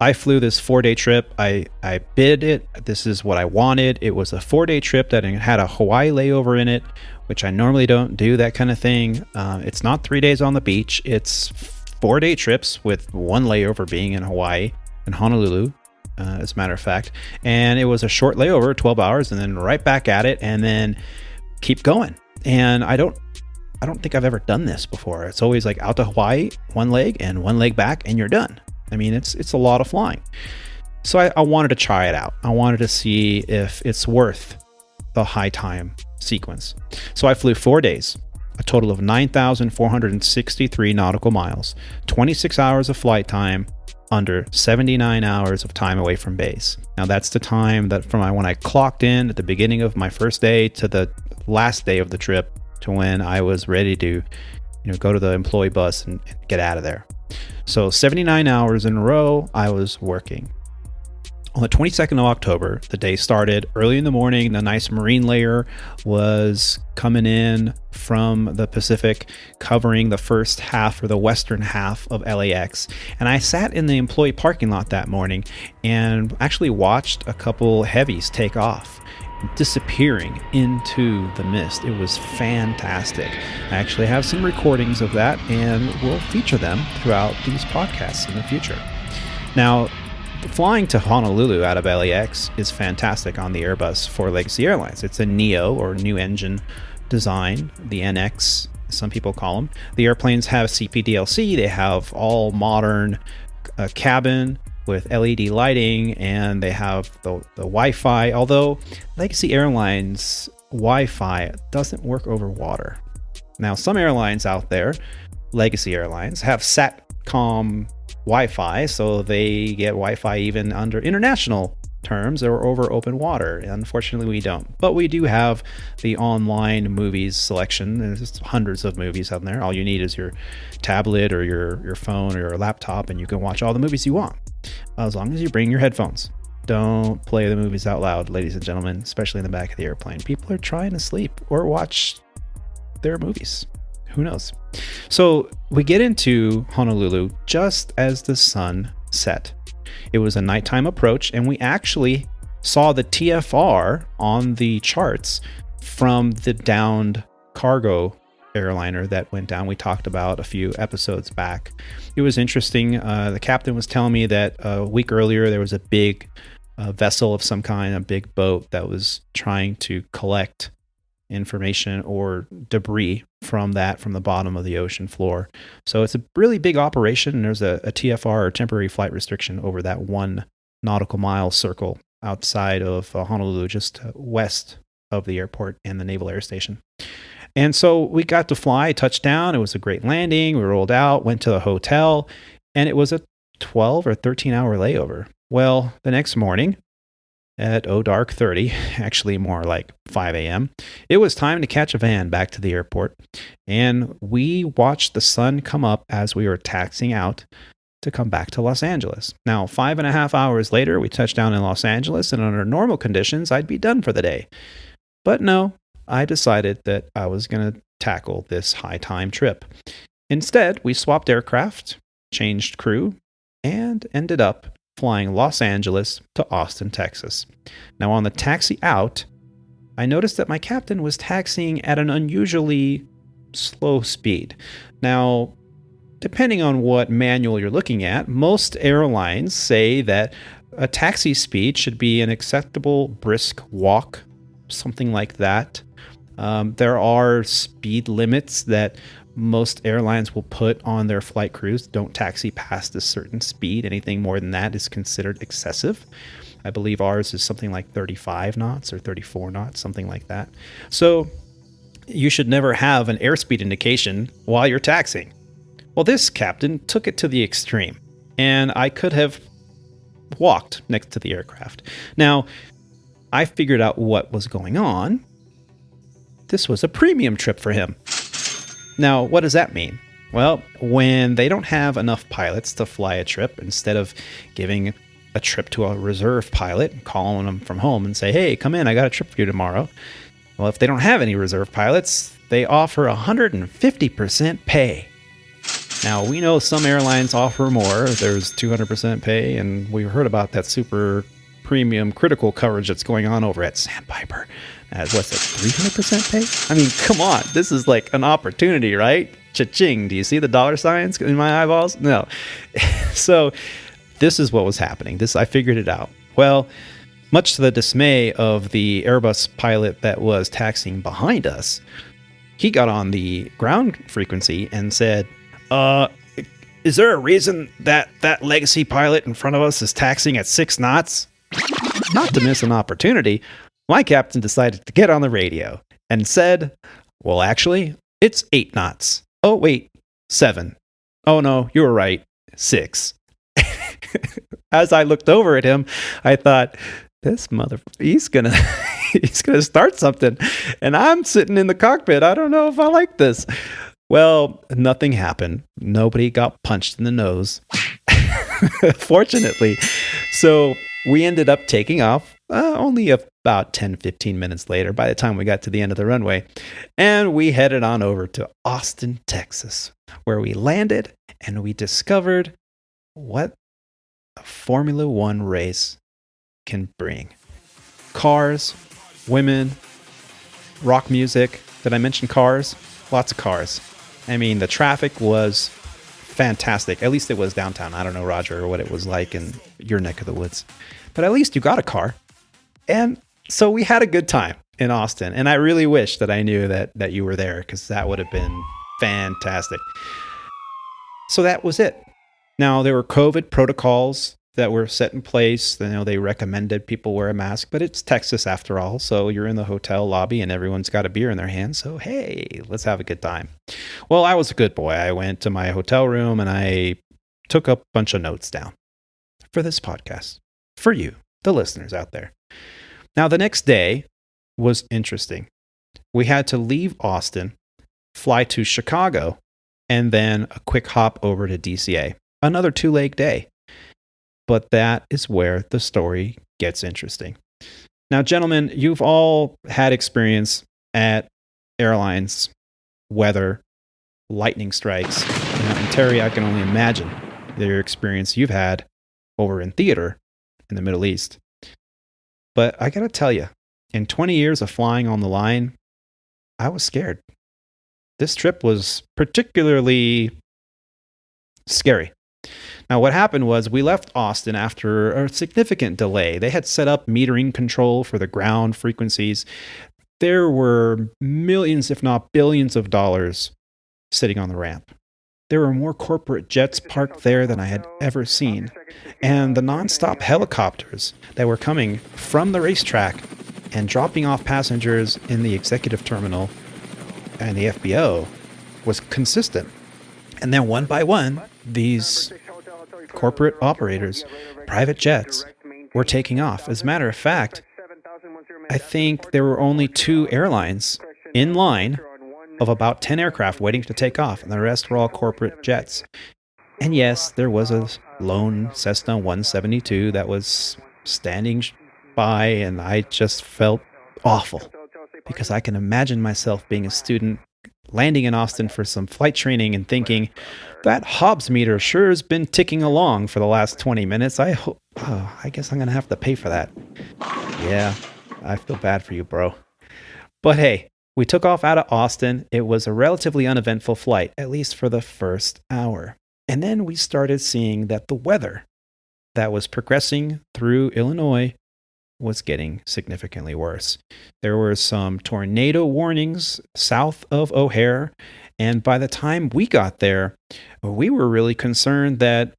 I flew this 4-day trip. I bid it. This is what I wanted. It was a 4-day trip that had a Hawaii layover in it, which I normally don't do that kind of thing. It's not 3 days on the beach. It's 4-day trips with one layover being in Hawaii, in Honolulu, as a matter of fact. And it was a short layover, 12 hours, and then right back at it, and then keep going. And I don't think I've ever done this before. It's always like out to Hawaii, one leg and one leg back, and you're done. I mean, it's a lot of flying. So I wanted to try it out. I wanted to see if it's worth the high time sequence. So I flew 4 days, a total of 9,463 nautical miles, 26 hours of flight time, under 79 hours of time away from base. Now that's the time that from when I clocked in at the beginning of my first day to the last day of the trip to when I was ready to, go to the employee bus and get out of there. So 79 hours in a row, I was working. On the 22nd of October, the day started early in the morning. The nice marine layer was coming in from the Pacific, covering the first half or the western half of LAX. And I sat in the employee parking lot that morning and actually watched a couple heavies take off, disappearing into the mist. It was fantastic. I actually have some recordings of that, and we'll feature them throughout these podcasts in the future. Now, flying to Honolulu out of LAX is fantastic on the Airbus for Legacy Airlines. It's a NEO, or new engine design, the NX, some people call them. The airplanes have CPDLC. They have all modern cabin with LED lighting, and they have the Wi-Fi, although Legacy Airlines Wi-Fi doesn't work over water. Now, some airlines out there, Legacy Airlines, have SATCOM Wi-Fi, so they get Wi-Fi even under international terms or over open water. Unfortunately, we don't. But we do have the online movies selection. There's just hundreds of movies out there. All you need is your tablet or your phone or your laptop, and you can watch all the movies you want, as long as you bring your headphones. Don't play the movies out loud, ladies and gentlemen, especially in the back of the airplane. People are trying to sleep or watch their movies. Who knows? So we get into Honolulu just as the sun set. It was a nighttime approach, and we actually saw the TFR on the charts from the downed cargo airliner that went down. We talked about a few episodes back. It was interesting. The captain was telling me that a week earlier there was a big a vessel of some kind, a big boat that was trying to collect information or debris from the bottom of the ocean floor. So it's a really big operation. And there's a TFR, or temporary flight restriction, over that 1 nautical mile circle outside of Honolulu, just west of the airport and the Naval Air Station. And so we got to fly, touched down. It was a great landing. We rolled out, went to the hotel, and it was a 12 or 13 hour layover. Well, the next morning at dark 30, actually more like 5 a.m., it was time to catch a van back to the airport. And we watched the sun come up as we were taxiing out to come back to Los Angeles. Now, 5.5 hours later, we touched down in Los Angeles, and under normal conditions, I'd be done for the day. But no, I decided that I was going to tackle this high time trip. Instead, we swapped aircraft, changed crew, and ended up flying Los Angeles to Austin, Texas. Now, on the taxi out, I noticed that my captain was taxiing at an unusually slow speed. Now, depending on what manual you're looking at, most airlines say that a taxi speed should be an acceptable brisk walk, something like that. There are speed limits that most airlines will put on their flight crews. Don't taxi past a certain speed. Anything more than that is considered excessive. I believe ours is something like 35 knots or 34 knots, something like that. So you should never have an airspeed indication while you're taxiing. Well, this captain took it to the extreme, and I could have walked next to the aircraft. Now, I figured out what was going on. This was a premium trip for him. Now, what does that mean? Well, when they don't have enough pilots to fly a trip, instead of giving a trip to a reserve pilot, calling them from home and say, hey, come in, I got a trip for you tomorrow. Well, if they don't have any reserve pilots, they offer 150% pay. Now, we know some airlines offer more. There's 200% pay, and we heard about that super premium critical coverage that's going on over at Sandpiper. What's it, 300% pay? I mean, come on. This is like an opportunity, right? Cha-ching. Do you see the dollar signs in my eyeballs? No. So this is what was happening. I figured it out. Well, much to the dismay of the Airbus pilot that was taxiing behind us, he got on the ground frequency and said, is there a reason that Legacy pilot in front of us is taxiing at 6 knots? Not to miss an opportunity, my captain decided to get on the radio and said, well, actually, it's 8 knots. Oh, wait, 7. Oh, no, you were right, 6. As I looked over at him, I thought, this he's gonna start something. And I'm sitting in the cockpit. I don't know if I like this. Well, nothing happened. Nobody got punched in the nose, fortunately. So we ended up taking off only about 10-15 minutes later, by the time we got to the end of the runway. And we headed on over to Austin, Texas, where we landed and we discovered what a Formula One race can bring. Cars, women, rock music. Did I mention cars? Lots of cars. I mean, the traffic was fantastic. At least it was downtown. I don't know, Roger, what it was like in your neck of the woods. But at least you got a car. And so we had a good time in Austin. And I really wish that I knew that you were there, because that would have been fantastic. So that was it. Now, there were COVID protocols that were set in place. You know, they recommended people wear a mask, but it's Texas after all. So you're in the hotel lobby and everyone's got a beer in their hand. So, hey, let's have a good time. Well, I was a good boy. I went to my hotel room and I took a bunch of notes down for this podcast, for you, the listeners out there. Now, the next day was interesting. We had to leave Austin, fly to Chicago, and then a quick hop over to DCA. Another 2-leg day. But that is where the story gets interesting. Now, gentlemen, you've all had experience at airlines, weather, lightning strikes. And Terry, I can only imagine your experience you've had over in theater in the Middle East. But I got to tell you, in 20 years of flying on the line, I was scared. This trip was particularly scary. Now, what happened was we left Austin after a significant delay. They had set up metering control for the ground frequencies. There were millions, if not billions of dollars sitting on the ramp. There were more corporate jets parked there than I had ever seen. And the nonstop helicopters that were coming from the racetrack and dropping off passengers in the executive terminal and the FBO was consistent. And then one by one, these corporate operators, private jets, were taking off. As a matter of fact, I think there were only 2 airlines in line of about 10 aircraft waiting to take off, and the rest were all corporate jets. And yes, there was a lone Cessna 172 that was standing by, and I just felt awful because I can imagine myself being a student landing in Austin for some flight training and thinking, that Hobbs meter sure has been ticking along for the last 20 minutes. I guess I'm going to have to pay for that. Yeah, I feel bad for you, bro. But hey, we took off out of Austin. It was a relatively uneventful flight, at least for the first hour. And then we started seeing that the weather that was progressing through Illinois was getting significantly worse. There were some tornado warnings south of O'Hare, and by the time we got there, we were really concerned that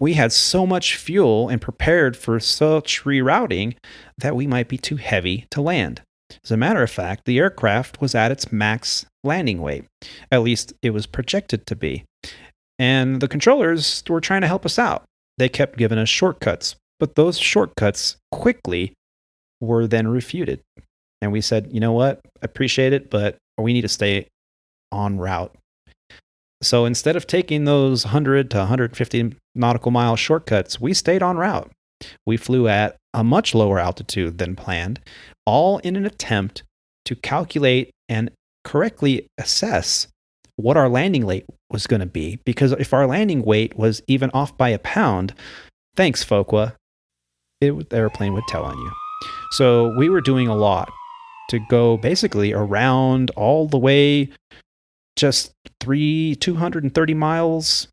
we had so much fuel and prepared for such rerouting that we might be too heavy to land. As a matter of fact, the aircraft was at its max landing weight. At least it was projected to be. And the controllers were trying to help us out. They kept giving us shortcuts, but those shortcuts quickly were then refuted. And we said, you know what? I appreciate it, but we need to stay en route. So instead of taking those 100 to 150 nautical mile shortcuts, we stayed en route. We flew at a much lower altitude than planned, all in an attempt to calculate and correctly assess what our landing weight was going to be. Because if our landing weight was even off by a pound, thanks, FOQA, the airplane would tell on you. So we were doing a lot to go basically around all the way just 230 miles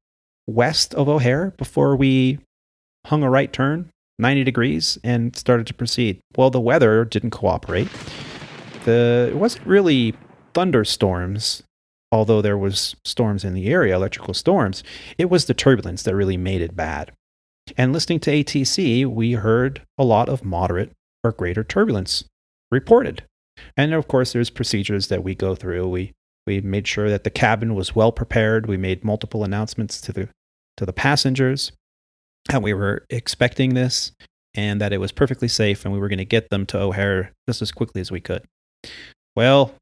west of O'Hare before we hung a right turn, 90 degrees, and started to proceed. Well, the weather didn't cooperate. It wasn't really thunderstorms, although there was storms in the area, electrical storms. It was the turbulence that really made it bad. And listening to ATC, we heard a lot of moderate or greater turbulence reported. And of course, there's procedures that we go through. We made sure that the cabin was well prepared. We made multiple announcements to the passengers, and we were expecting this, and that it was perfectly safe, and we were going to get them to O'Hare just as quickly as we could. Well,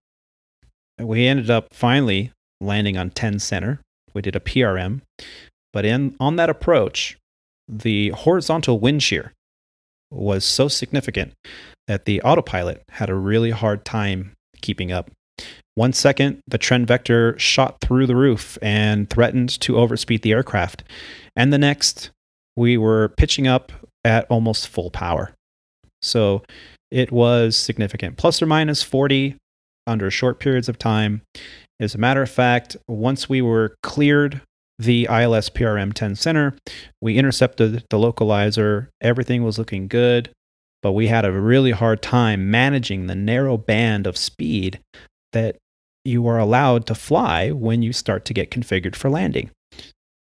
we ended up finally landing on 10 center. We did a PRM, but on that approach, the horizontal wind shear was so significant that the autopilot had a really hard time keeping up. 1 second, the trend vector shot through the roof and threatened to overspeed the aircraft. And the next, we were pitching up at almost full power. So it was significant. Plus or minus 40 under short periods of time. As a matter of fact, once we were cleared the ILS PRM 10 center, we intercepted the localizer. Everything was looking good, but we had a really hard time managing the narrow band of speed that you are allowed to fly when you start to get configured for landing.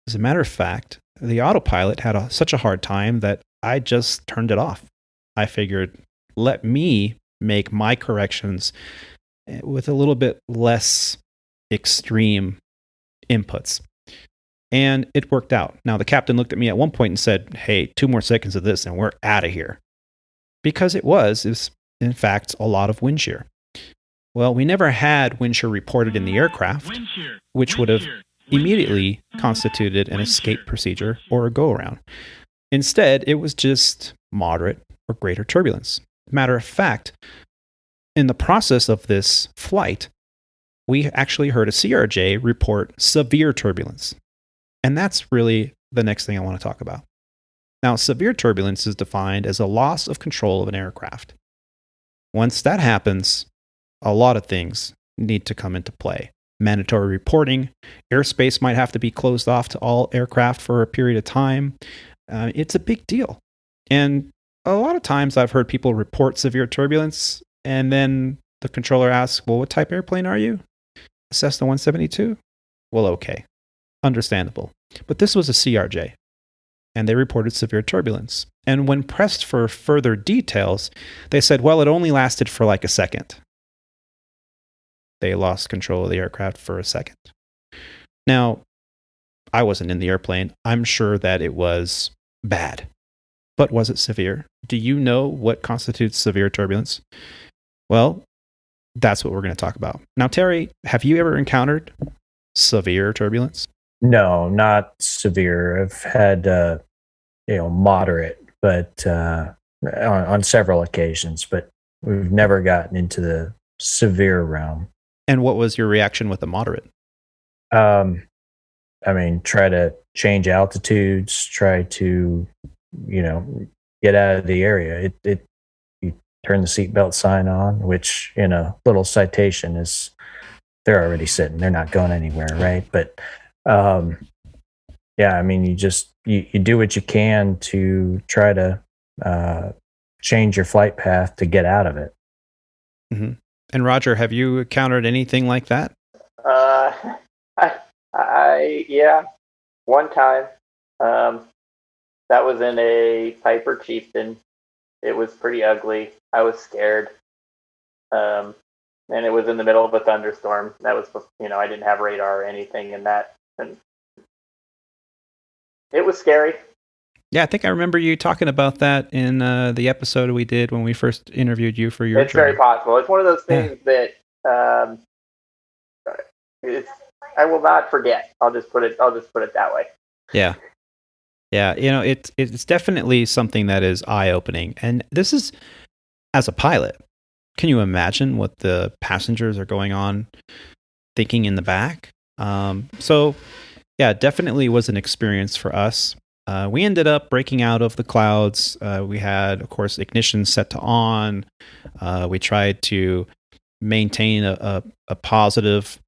As a matter of fact, the autopilot had such a hard time that I just turned it off. I figured, let me make my corrections with a little bit less extreme inputs. And it worked out. Now, the captain looked at me at one point and said, hey, 2 more seconds of this and we're out of here. Because it was, in fact, a lot of wind shear. Well, we never had wind shear reported in the aircraft, which would have immediately constituted an escape procedure or a go-around. Instead, it was just moderate or greater turbulence. Matter of fact, in the process of this flight, we actually heard a CRJ report severe turbulence. And that's really the next thing I want to talk about. Now, severe turbulence is defined as a loss of control of an aircraft. Once that happens, a lot of things need to come into play. mandatory reporting. Airspace might have to be closed off to all aircraft for a period of time. It's a big deal. And a lot of times I've heard people report severe turbulence, and then the controller asks, well, what type airplane are you? Cessna 172? Well, okay. Understandable. But this was a CRJ, and they reported severe turbulence. And when pressed for further details, they said, well, it only lasted for like a second. They lost control of the aircraft for a second. Now, I wasn't in the airplane. I'm sure that it was bad. But was it severe? Do you know what constitutes severe turbulence? Well, that's what we're going to talk about. Now, Terry, have you ever encountered severe turbulence? No, not severe. I've had, moderate, but on several occasions, but we've never gotten into the severe realm. And what was your reaction with the moderate? Try to change altitudes, try to, get out of the area. You turn the seatbelt sign on, which in a little citation is, they're already sitting, they're not going anywhere, right? But you do what you can to try to change your flight path to get out of it. Mm-hmm. And Roger, have you encountered anything like that? Yeah, one time. That was in a Piper Chieftain. It was pretty ugly. I was scared. And it was in the middle of a thunderstorm. That was, I didn't have radar or anything in that. And it was scary. Yeah, I think I remember you talking about that in the episode we did when we first interviewed you for your It's very possible. It's one of those things that I will not forget. I'll just put it that way. Yeah. Yeah, it's definitely something that is eye-opening. And this is, as a pilot, can you imagine what the passengers are going on thinking in the back? So, yeah, definitely was an experience for us. We ended up breaking out of the clouds. We had, of course, ignition set to on. We tried to maintain a positive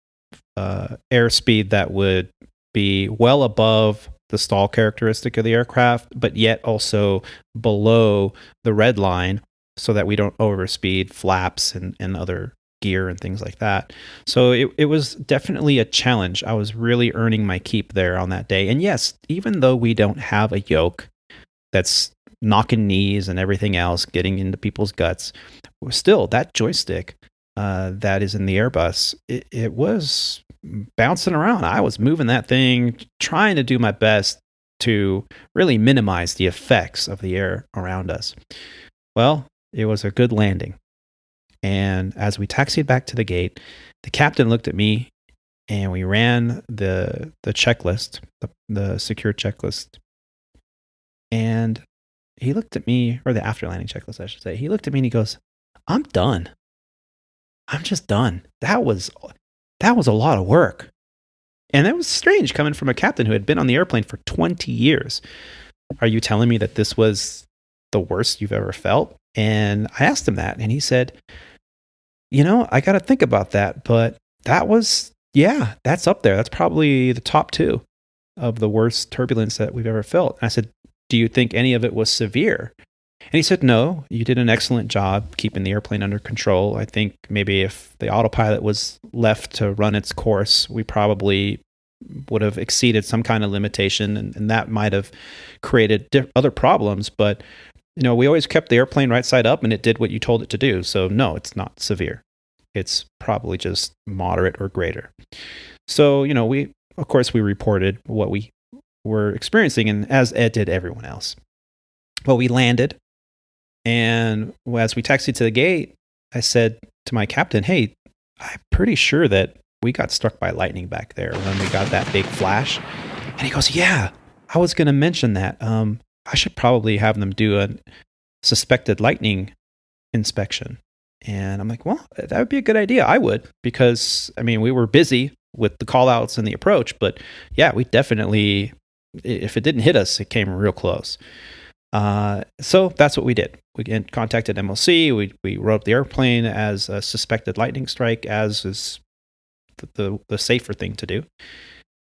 airspeed that would be well above the stall characteristic of the aircraft, but yet also below the red line so that we don't overspeed flaps and other gear and things like that. So it was definitely a challenge. I was really earning my keep there on that day. And yes, even though we don't have a yoke that's knocking knees and everything else, getting into people's guts, still that joystick that is in the Airbus, it was bouncing around. I was moving that thing, trying to do my best to really minimize the effects of the air around us. Well, it was a good landing. And as we taxied back to the gate, the captain looked at me and we ran the checklist, the secure checklist. And he looked at me, or the after landing checklist, I should say. He looked at me and he goes, I'm done. I'm just done. That was a lot of work. And that was strange coming from a captain who had been on the airplane for 20 years. Are you telling me that this was the worst you've ever felt? And I asked him that, and he said, I got to think about that, but that's up there. That's probably the top 2 of the worst turbulence that we've ever felt. And I said, do you think any of it was severe? And he said, no, you did an excellent job keeping the airplane under control. I think maybe if the autopilot was left to run its course, we probably would have exceeded some kind of limitation, and that might have created other problems. But, we always kept the airplane right side up, and it did what you told it to do. So, no, it's not severe. It's probably just moderate or greater. So, we reported what we were experiencing, and as Ed did everyone else. Well, we landed. And as we taxied to the gate, I said to my captain, hey, I'm pretty sure that we got struck by lightning back there when we got that big flash. And he goes, yeah, I was going to mention that. I should probably have them do a suspected lightning inspection. And I'm like, well, that would be a good idea. I would, because, we were busy with the call outs and the approach. But yeah, we definitely, if it didn't hit us, it came real close. So that's what we did. We contacted MLC. We wrote up the airplane as a suspected lightning strike, as is the safer thing to do.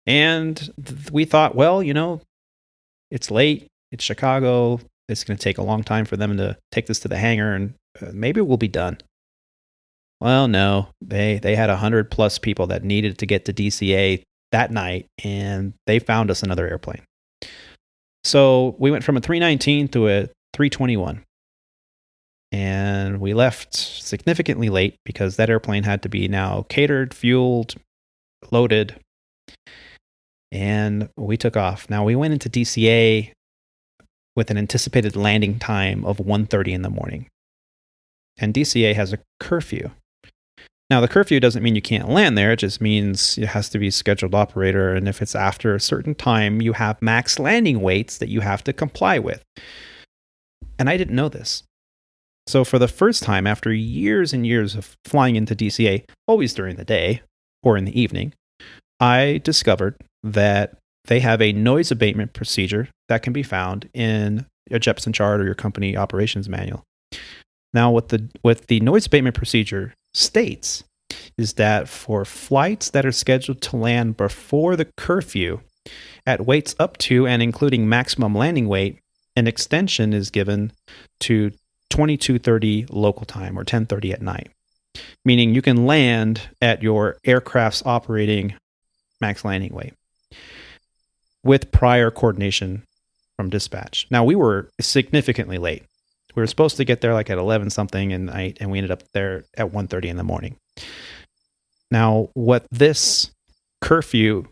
And we thought, well, it's late. It's Chicago. It's going to take a long time for them to take this to the hangar, and maybe we'll be done. Well, no, they had 100+ people that needed to get to DCA that night, and they found us another airplane. So we went from a 319 to a 321. And we left significantly late because that airplane had to be now catered, fueled, loaded. And we took off. Now we went into DCA with an anticipated landing time of 1:30 in the morning. And DCA has a curfew. Now the curfew doesn't mean you can't land there. It just means it has to be scheduled operator. And if it's after a certain time, you have max landing weights that you have to comply with. And I didn't know this. So for the first time, after years and years of flying into DCA, always during the day or in the evening, I discovered that they have a noise abatement procedure that can be found in a Jeppesen chart or your company operations manual. Now, what the noise abatement procedure states is that for flights that are scheduled to land before the curfew at weights up to and including maximum landing weight, an extension is given to 22:30 local time or 10:30 at night, meaning you can land at your aircraft's operating max landing weight with prior coordination from dispatch. Now, we were significantly late. We were supposed to get there like at 11 something at night, and we ended up there at 1:30 in the morning. Now, what this curfew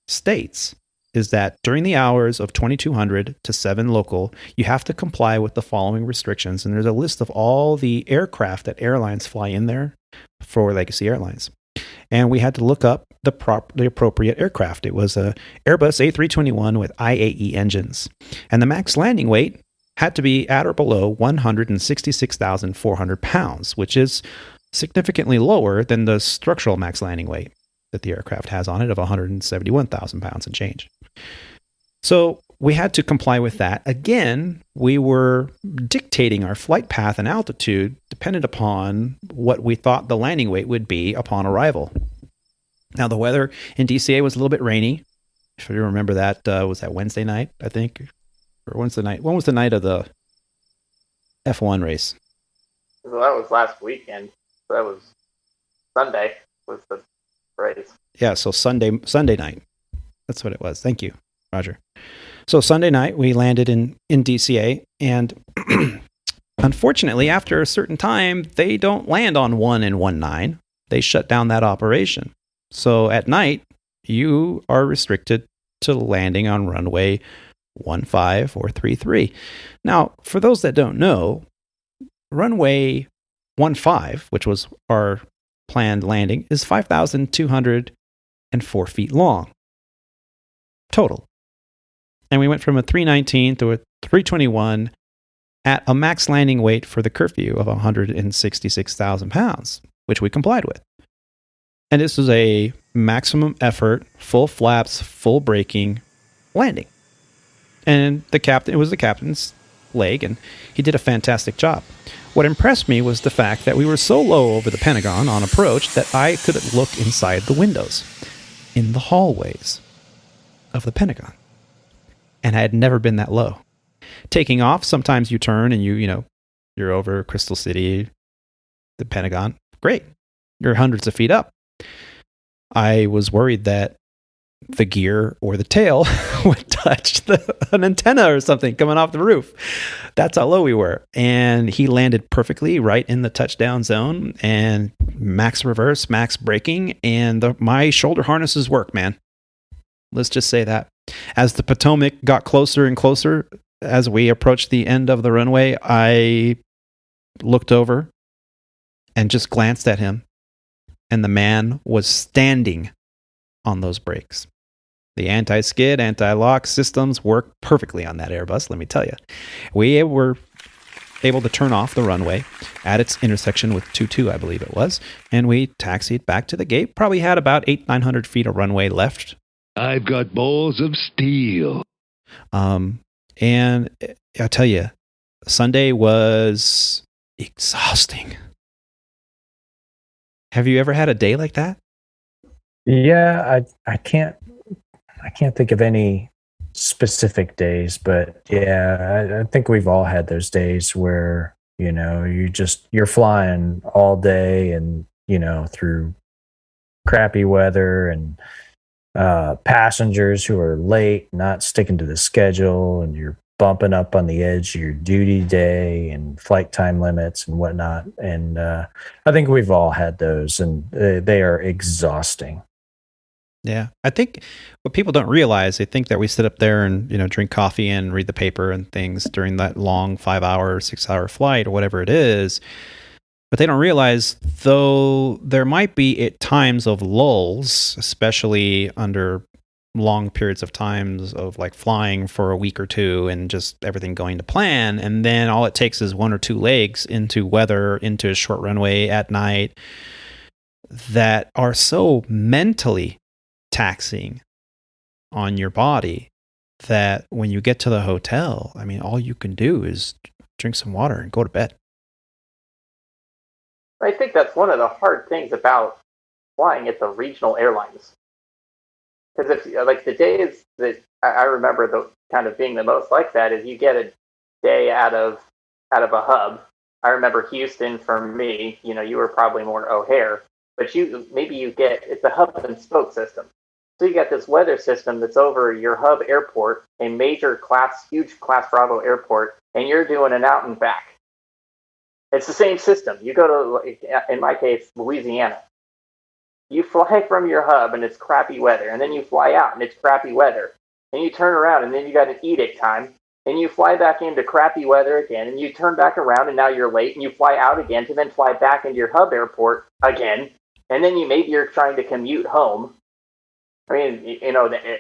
states is that during the hours of 2200 to 7 local, you have to comply with the following restrictions. And there's a list of all the aircraft that airlines fly in there for Legacy Airlines. And we had to look up the appropriate aircraft. It was a Airbus A321 with IAE engines. And the max landing weight had to be at or below 166,400 pounds, which is significantly lower than the structural max landing weight that the aircraft has on it of 171,000 pounds and change. So we had to comply with that. Again, we were dictating our flight path and altitude dependent upon what we thought the landing weight would be upon arrival. Now, the weather in DCA was a little bit rainy. If you remember that, was that Wednesday night, I think? Or Wednesday night? When was the night of the F1 race? Well, that was last weekend. That was Sunday was the race. Yeah, so Sunday night. That's what it was. Thank you, Roger. So Sunday night, we landed in DCA, and unfortunately, after a certain time, they don't land on 1 and 19. They shut down that operation. So at night, you are restricted to landing on runway 15 or 33. Now, for those that don't know, runway 15, which was our planned landing, is 5,204 feet long total. And we went from a 319 to a 321 at a max landing weight for the curfew of 166,000 pounds, which we complied with. And this was a maximum effort, full flaps, full braking landing. And it was the captain's leg, and he did a fantastic job. What impressed me was the fact that we were so low over the Pentagon on approach that I could look inside the windows in the hallways of the Pentagon. And I had never been that low. Taking off, sometimes you turn and you're over Crystal City, the Pentagon. Great. You're hundreds of feet up. I was worried that the gear or the tail would touch an antenna or something coming off the roof. That's how low we were. And he landed perfectly right in the touchdown zone, and max reverse, max braking, and my shoulder harnesses work, man. Let's just say that. As the Potomac got closer and closer, as we approached the end of the runway, I looked over and just glanced at him, and the man was standing on those brakes. The anti-skid, anti-lock systems work perfectly on that Airbus, let me tell you. We were able to turn off the runway at its intersection with 22, I believe it was, and we taxied back to the gate. Probably had about 900 feet of runway left. I've got balls of steel. And I'll tell you, Sunday was exhausting. Have you ever had a day like that? Yeah, I can't think of any specific days, but yeah, I think we've all had those days where, you're flying all day and, through crappy weather and passengers who are late, not sticking to the schedule, and you're bumping up on the edge of your duty day and flight time limits and whatnot. And I think we've all had those, and they are exhausting. Yeah. I think what people don't realize, they think that we sit up there and, drink coffee and read the paper and things during that long 5-hour, 6-hour flight or whatever it is. But they don't realize, though there might be at times of lulls, especially under long periods of times of like flying for a week or two and just everything going to plan. And then all it takes is 1 or 2 legs into weather, into a short runway at night, that are so mentally taxing on your body that when you get to the hotel, I mean, all you can do is drink some water and go to bed. I think that's one of the hard things about flying at the regional airlines. Because if like the days that I remember the kind of being the most like that is you get a day out of a hub. I remember Houston for me, you were probably more O'Hare, but it's a hub and spoke system. So you got this weather system that's over your hub airport, a major huge class Bravo airport, and you're doing an out and back. It's the same system. You go to, in my case, Louisiana. You fly from your hub and it's crappy weather, and then you fly out and it's crappy weather. And you turn around and then you got an edict time, and you fly back into crappy weather again, and you turn back around and now you're late, and you fly out again to then fly back into your hub airport again, and then you're trying to commute home. I mean,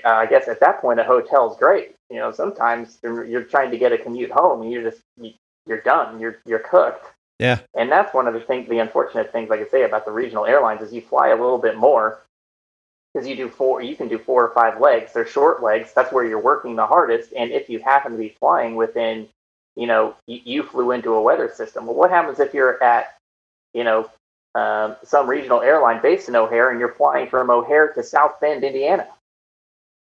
I guess at that point a hotel's great. Sometimes you're trying to get a commute home, and you're done. You're cooked. Yeah. And that's one of the unfortunate things, like I say, about the regional airlines is you fly a little bit more because you can do 4 or 5 legs. They're short legs. That's where you're working the hardest. And if you happen to be flying within, you flew into a weather system. Well, what happens if you're at, some regional airline based in O'Hare, and you're flying from O'Hare to South Bend, Indiana?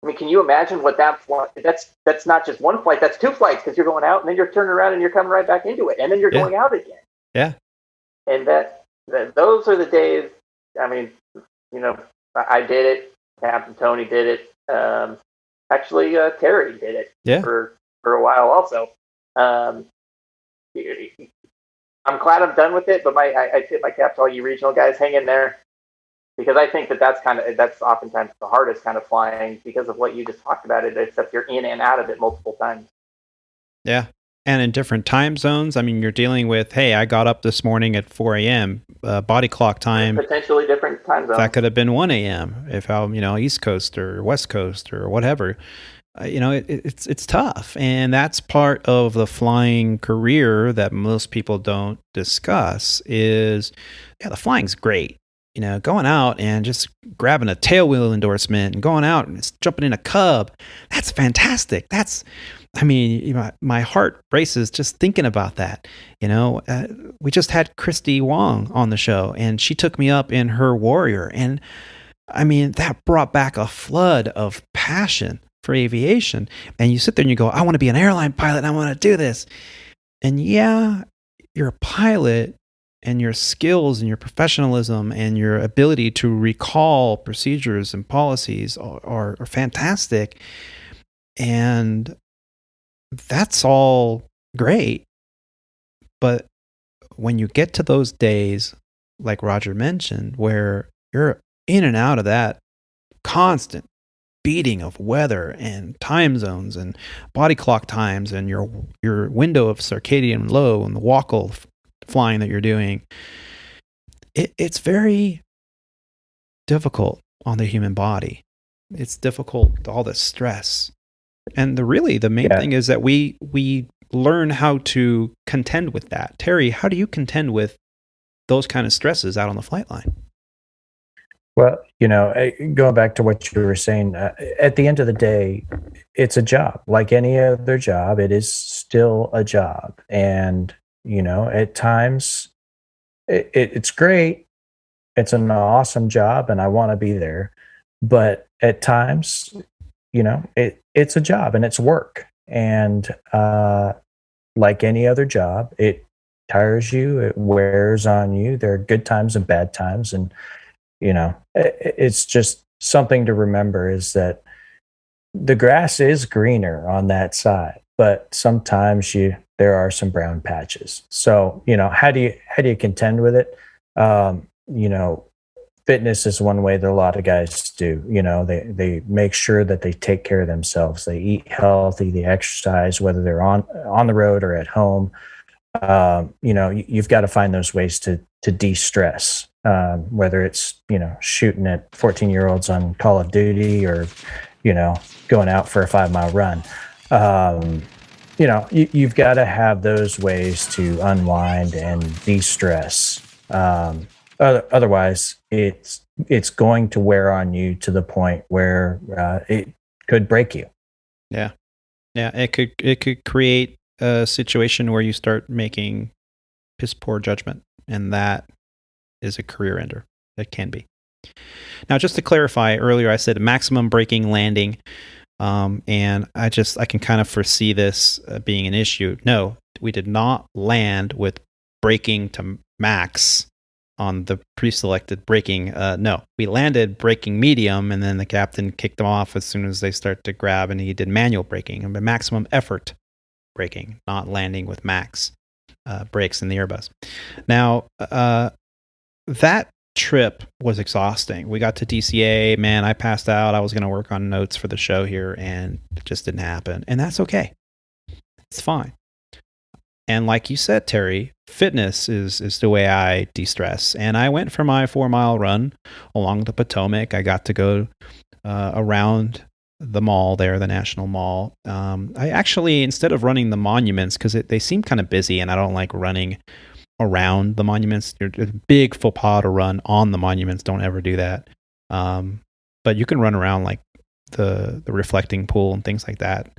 I mean, can you imagine what that flight? That's not just one flight. That's 2 flights, because you're going out and then you're turning around and you're coming right back into it, and then you're going out again. Yeah. And those are the days. I mean, I did it. Captain Tony did it. Actually, Terry did it for a while also. I'm glad I'm done with it, but I tip my cap to all you regional guys. Hang in there, because I think that's oftentimes the hardest kind of flying because of what you just talked about it. Except you're in and out of it multiple times. Yeah. And in different time zones, I mean, you're dealing with, hey, I got up this morning at 4 a.m., body clock time. Potentially different time zones. That could have been 1 a.m. if I'm, East Coast or West Coast or whatever. It's tough. And that's part of the flying career that most people don't discuss is, the flying's great. Going out and just grabbing a tailwheel endorsement and going out and just jumping in a Cub, that's fantastic. My heart races just thinking about that. We just had Christy Wong on the show, and she took me up in her Warrior. And that brought back a flood of passion for aviation. And you sit there and you go, I want to be an airline pilot and I want to do this. And you're a pilot, and your skills and your professionalism and your ability to recall procedures and policies are fantastic. And that's all great. But when you get to those days, like Roger mentioned, where you're in and out of that constant beating of weather and time zones and body clock times and your window of circadian low and the wackle flying that you're doing, it's very difficult on the human body. It's difficult, all the stress. And the main thing is that we learn how to contend with that. Terry, how do you contend with those kind of stresses out on the flight line? Well, going back to what you were saying, at the end of the day, it's a job. Like any other job, it is still a job. And, at times it's great. It's an awesome job and I want to be there. But at times, it's a job and it's work. And like any other job, it tires you, it wears on you. There are good times and bad times. And, it's just something to remember is that the grass is greener on that side, but sometimes there are some brown patches. So, how do you contend with it? Fitness is one way that a lot of guys do. They make sure that they take care of themselves. They eat healthy, they exercise, whether they're on the road or at home. You've got to find those ways to de-stress, whether it's, shooting at 14-year-olds on Call of Duty or, going out for a 5-mile run. You've got to have those ways to unwind and de-stress. Otherwise, it's going to wear on you to the point where it could break you. Yeah. It could create a situation where you start making piss poor judgment, and that is a career ender. That can be. Now, just to clarify, earlier I said maximum braking landing, and I can kind of foresee this being an issue. No, we did not land with braking to max on the pre-selected braking. No, we landed braking medium, and then the captain kicked them off as soon as they start to grab, and he did manual braking and maximum effort braking, not landing with max brakes in the Airbus. Now, that trip was exhausting. We got to DCA, man, I passed out. I was going to work on notes for the show here, and it just didn't happen. And that's okay. It's fine. And like you said, Terry, fitness is the way I de-stress. And I went for my 4-mile run along the Potomac. I got to go around the mall there, the National Mall. I actually, instead of running the monuments, because they seem kind of busy and I don't like running around the monuments. It's a big faux pas to run on the monuments. Don't ever do that. But you can run around like the reflecting pool and things like that.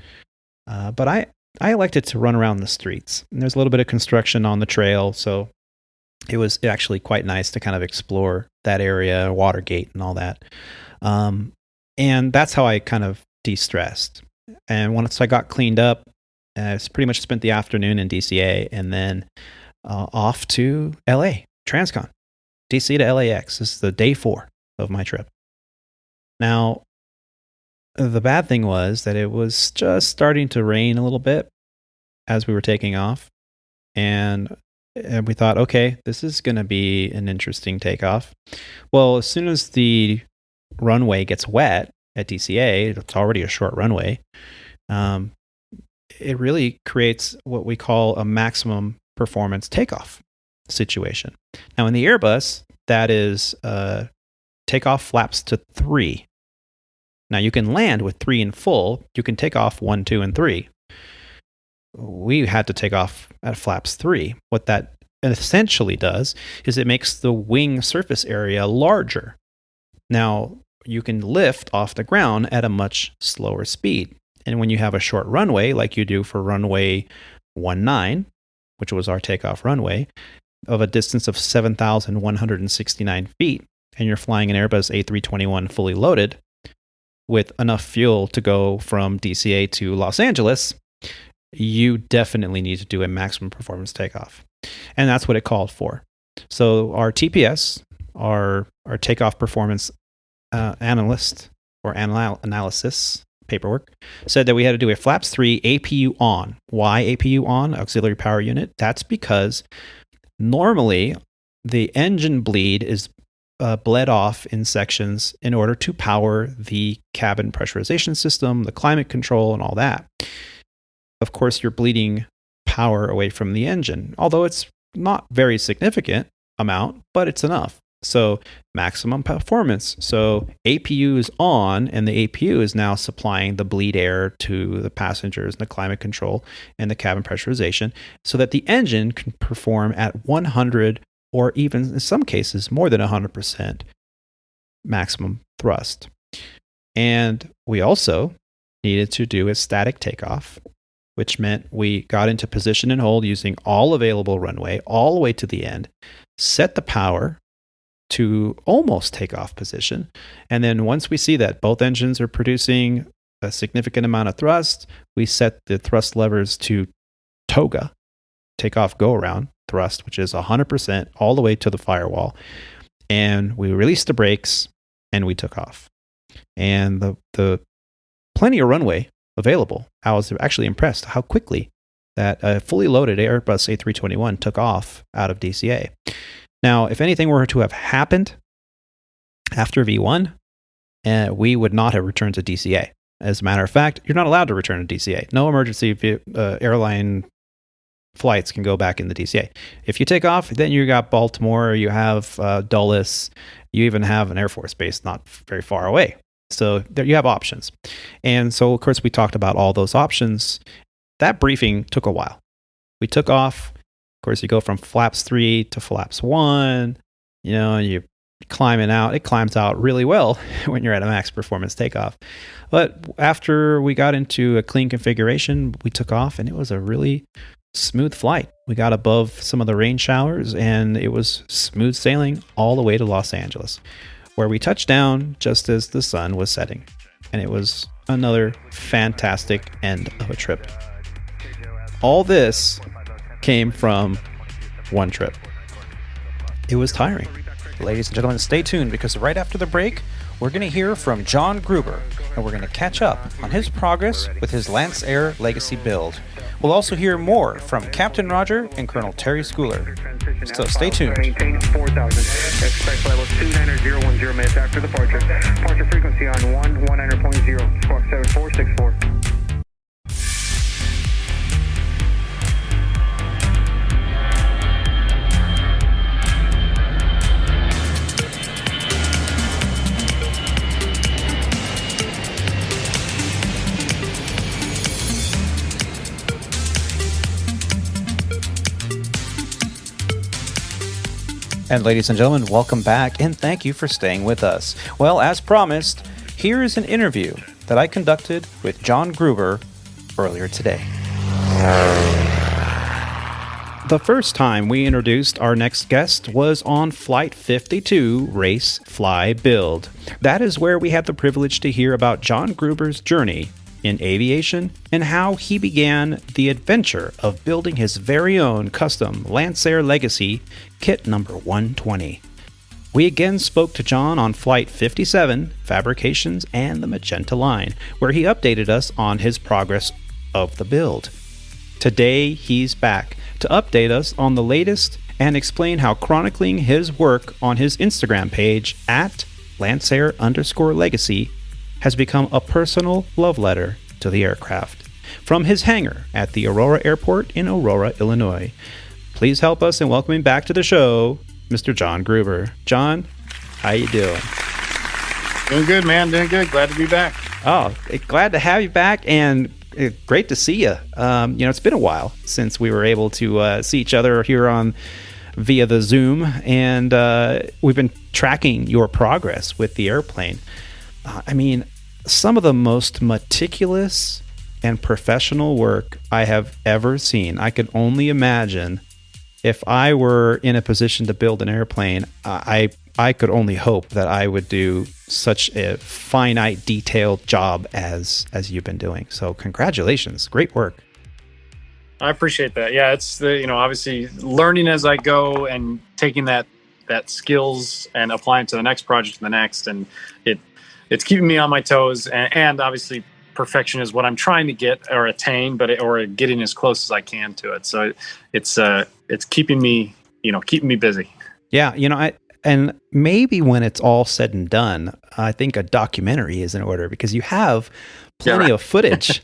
But I elected to run around the streets. And there's a little bit of construction on the trail, so it was actually quite nice to kind of explore that area, Watergate and all that. And that's how I kind of de-stressed. And once I got cleaned up, I pretty much spent the afternoon in DCA and then off to LA, Transcon, DC to LAX. This is the day 4 of my trip. Now, the bad thing was that it was just starting to rain a little bit as we were taking off. And we thought, okay, this is going to be an interesting takeoff. Well, as soon as the runway gets wet at DCA, it's already a short runway, it really creates what we call a maximum performance takeoff situation. Now, in the Airbus, that is takeoff flaps to 3. Now, you can land with 3 in full. You can take off 1, 2, and 3. We had to take off at flaps 3. What that essentially does is it makes the wing surface area larger. Now, you can lift off the ground at a much slower speed. And when you have a short runway, like you do for runway 19, which was our takeoff runway, of a distance of 7,169 feet, and you're flying an Airbus A321 fully loaded with enough fuel to go from DCA to Los Angeles, you definitely need to do a maximum performance takeoff. And that's what it called for. So our TPS, our takeoff performance analyst or analysis paperwork, said that we had to do a flaps 3 APU on. Why APU on? Auxiliary power unit. That's because normally the engine bleed is bled off in sections in order to power the cabin pressurization system, the climate control, and all that. Of course, you're bleeding power away from the engine, although it's not very significant amount, but it's enough. So maximum performance. So APU is on, and the APU is now supplying the bleed air to the passengers and the climate control and the cabin pressurization so that the engine can perform at 100 or even in some cases more than 100% maximum thrust. And we also needed to do a static takeoff, which meant we got into position and hold using all available runway all the way to the end, set the power to almost takeoff position. And then once we see that both engines are producing a significant amount of thrust, we set the thrust levers to TOGA, takeoff go around thrust, which is 100% all the way to the firewall. And we released the brakes and we took off. And the plenty of runway available. I was actually impressed how quickly that a fully loaded Airbus A321 took off out of DCA. Now, if anything were to have happened after V1, we would not have returned to DCA. As a matter of fact, you're not allowed to return to DCA. No emergency airline flights can go back in the DCA. If you take off, then you got Baltimore, you have Dulles, you even have an Air Force base not very far away. So there you have options. And so, of course, we talked about all those options. That briefing took a while. We took off. Of course, you go from flaps 3 to flaps 1, and you're climbing out. It climbs out really well when you're at a max performance takeoff. But after we got into a clean configuration, we took off, and it was a really smooth flight. We got above some of the rain showers, and it was smooth sailing all the way to Los Angeles, where we touched down just as the sun was setting. And it was another fantastic end of a trip. All this came from one trip. It was tiring. Ladies and gentlemen, stay tuned, because right after the break, we're going to hear from Jon Gruber, and we're going to catch up on his progress with his Lancair Legacy build. We'll also hear more from Captain Roger and Colonel Terry Schooler. So stay tuned. Maintain 4,000. Express level 29010 minutes after departure. Departure frequency on 119.0. Squawk 7464. And ladies and gentlemen, welcome back, and thank you for staying with us. Well, as promised, here is an interview that I conducted with Jon Gruber earlier today. The first time we introduced our next guest was on Flight 52 Race, Fly, Build. That is where we had the privilege to hear about Jon Gruber's journey in aviation and how he began the adventure of building his very own custom Lancair Legacy kit number 120. We again spoke to Jon on Flight 57, Fabrications and the Magenta Line, where he updated us on his progress of the build. Today, he's back to update us on the latest and explain how chronicling his work on his Instagram page at Lancair_Legacy has become a personal love letter to the aircraft. From his hangar at the Aurora Airport in Aurora, Illinois. Please help us in welcoming back to the show, Mr. Jon Gruber. Jon, how you doing? Doing good, man. Doing good. Glad to be back. Oh, glad to have you back, and great to see you. It's been a while since we were able to see each other here via the Zoom, and we've been tracking your progress with the airplane. Some of the most meticulous and professional work I have ever seen. I could only imagine if I were in a position to build an airplane, I could only hope that I would do such a finite, detailed job as you've been doing. So congratulations. Great work. I appreciate that. Yeah, it's obviously learning as I go and taking that skills and applying to the next project and the next, and it's keeping me on my toes, and obviously perfection is what I'm trying to get or attain, or getting as close as I can to it. So it's keeping me busy. Yeah, and maybe when it's all said and done, I think a documentary is in order, because you have plenty of footage,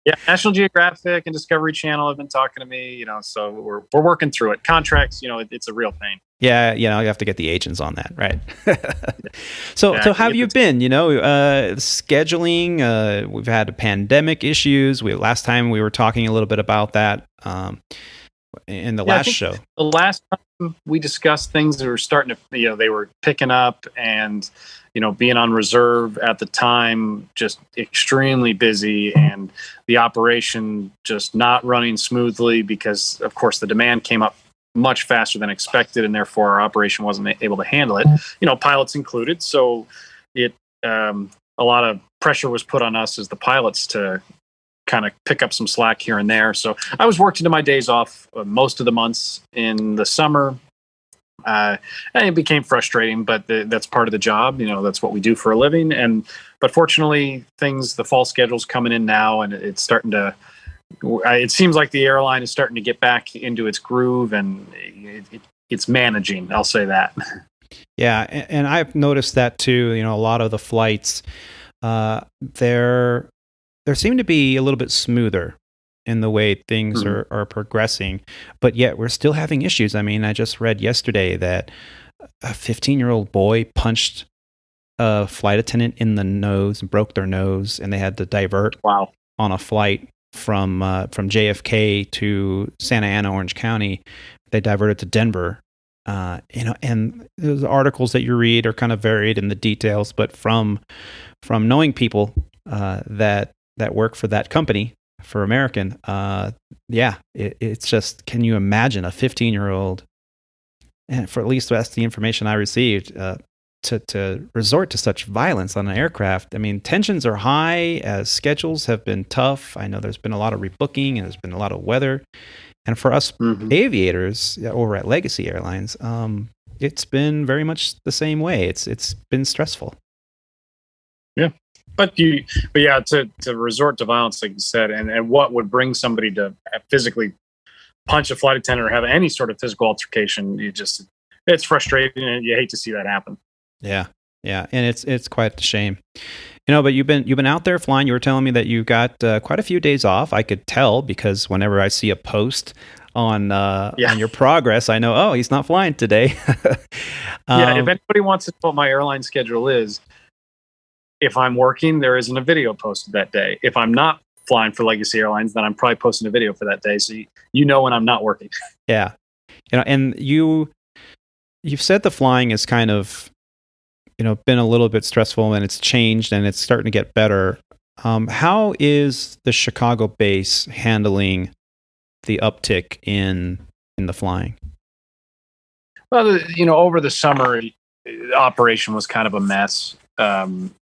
Yeah, National Geographic and Discovery Channel have been talking to me, so we're working through it. Contracts, it's a real pain. Yeah, you have to get the agents on that, right? So how have you been? Scheduling. We've had pandemic issues. Last time we were talking a little bit about that in the last show. The last time we discussed things that were starting to, they were picking up, and being on reserve at the time, just extremely busy, and the operation just not running smoothly because, of course, the demand came up much faster than expected, and therefore our operation wasn't able to handle it. Pilots included. So it a lot of pressure was put on us as the pilots to kind of pick up some slack here and there. So I was working to my days off most of the months in the summer. And it became frustrating, but that's part of the job. That's what we do for a living. But fortunately, the fall schedule's coming in now, and it's starting to. It seems like the airline is starting to get back into its groove, and it's managing. I'll say that. Yeah, and I've noticed that too. A lot of the flights, there seem to be a little bit smoother in the way things are progressing, but yet we're still having issues. I mean, I just read yesterday that a 15-year-old boy punched a flight attendant in the nose and broke their nose, and they had to divert on a flight from JFK to Santa Ana, Orange County. They diverted to Denver. And those articles that you read are kind of varied in the details, but from knowing people that work for that company, for American, it's just, can you imagine a 15-year-old, and for at least that's the information I received, to resort to such violence on an aircraft? I mean, tensions are high as schedules have been tough. I know there's been a lot of rebooking and there's been a lot of weather. And for us aviators over at Legacy Airlines, it's been very much the same way. It's been stressful. Yeah. But to resort to violence, like you said, and what would bring somebody to physically punch a flight attendant or have any sort of physical altercation, it's frustrating, and you hate to see that happen. Yeah, and it's quite a shame. But you've been out there flying. You were telling me that you got quite a few days off. I could tell because whenever I see a post on your progress, I know, he's not flying today. If anybody wants to know what my airline schedule is, if I'm working, there isn't a video posted that day. If I'm not flying for Legacy Airlines, then I'm probably posting a video for that day, so when I'm not working. Yeah, and you've said the flying is kind of been a little bit stressful, and it's changed and it's starting to get better. How is the Chicago base handling the uptick in the flying? Well, over the summer, the operation was kind of a mess. I won't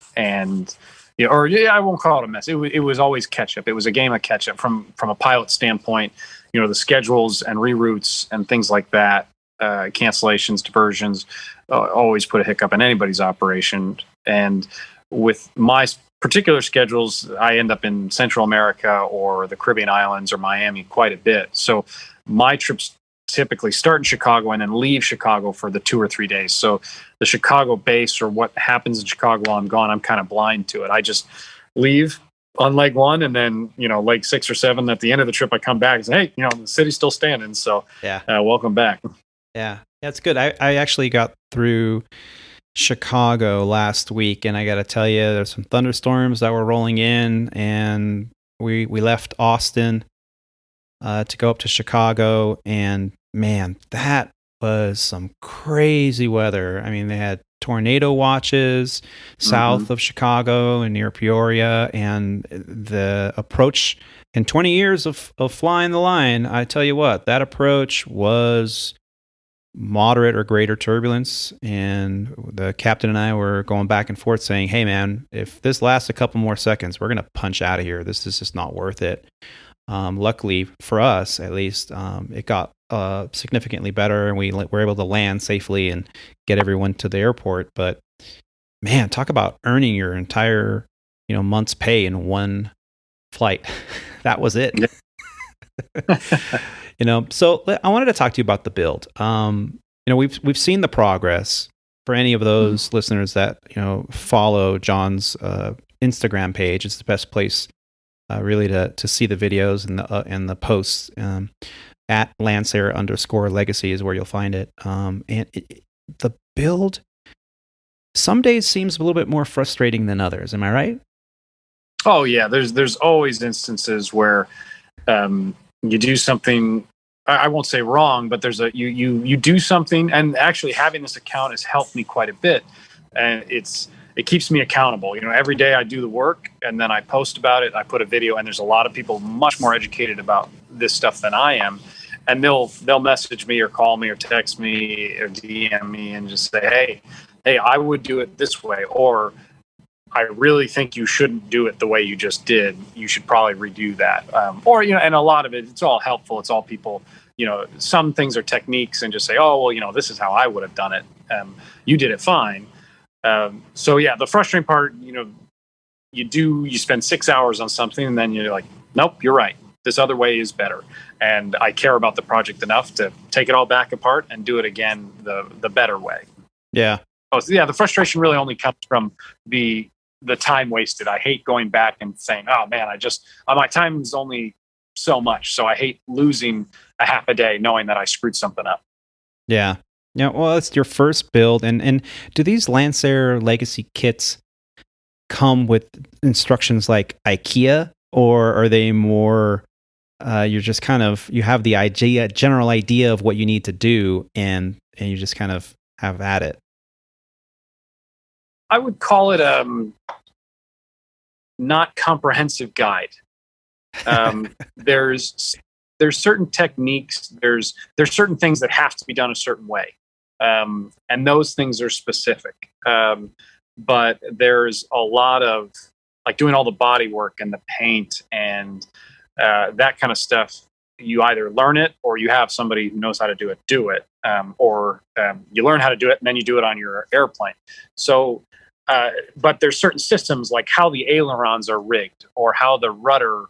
call it a mess. It was always catch up. It was a game of catch up from a pilot standpoint. The schedules and reroutes and things like that, cancellations, diversions, always put a hiccup in anybody's operation. And with my particular schedules, I end up in Central America or the Caribbean islands or Miami quite a bit. So my trips typically start in Chicago and then leave Chicago for the 2 or 3 days. So the Chicago base, or what happens in Chicago while I'm gone, I'm kind of blind to it. I just leave on leg 1, and then leg 6 or 7 at the end of the trip I come back and say, hey, the city's still standing, so welcome back. Yeah, that's good. I actually got through Chicago last week, and I got to tell you, there's some thunderstorms that were rolling in, and we left Austin to go up to Chicago, and man, that was some crazy weather. I mean, they had tornado watches south of Chicago and near Peoria, and the approach in 20 years of flying the line, I tell you what, that approach was moderate or greater turbulence, and the captain and I were going back and forth saying, hey man, if this lasts a couple more seconds, we're going to punch out of here. This is just not worth it. Luckily for us, at least, it got significantly better, and we were able to land safely and get everyone to the airport. But man, talk about earning your entire month's pay in one flight. That was it. So I wanted to talk to you about the build. We've seen the progress. For any of those listeners that follow Jon's Instagram page, it's the best place really to see the videos and the posts. At Lancair_Legacy is where you'll find it. The build some days seems a little bit more frustrating than others. Am I right? Oh yeah, there's always instances where you do something, I won't say wrong, but there's you do something, and actually having this account has helped me quite a bit, and it keeps me accountable. Every day I do the work, and then I post about it. I put a video, and there's a lot of people much more educated about this stuff than I am, and they'll message me or call me or text me or DM me and just say, hey, I would do it this way, or I really think you shouldn't do it the way you just did. You should probably redo that. Or, and a lot of it's all helpful. It's all people, some things are techniques and just say, oh, well, this is how I would have done it. You did it fine. So yeah, the frustrating part, you spend 6 hours on something and then you're like, nope, you're right. This other way is better. And I care about the project enough to take it all back apart and do it again the better way. Yeah. Oh, so yeah, the frustration really only comes from the time wasted. I hate going back and saying, oh man, my time is only so much. So I hate losing a half a day knowing that I screwed something up. Yeah. Yeah. Well, it's your first build. And do these Lancair Legacy kits come with instructions like IKEA, or are they more, you're just you have the general idea of what you need to do and you just kind of have at it? I would call it not comprehensive guide. There's certain techniques. There's certain things that have to be done a certain way, and those things are specific. But there's a lot of like doing all the body work and the paint and that kind of stuff. You either learn it or you have somebody who knows how to do it, or you learn how to do it and then you do it on your airplane. So. But there's certain systems like how the ailerons are rigged or how the rudder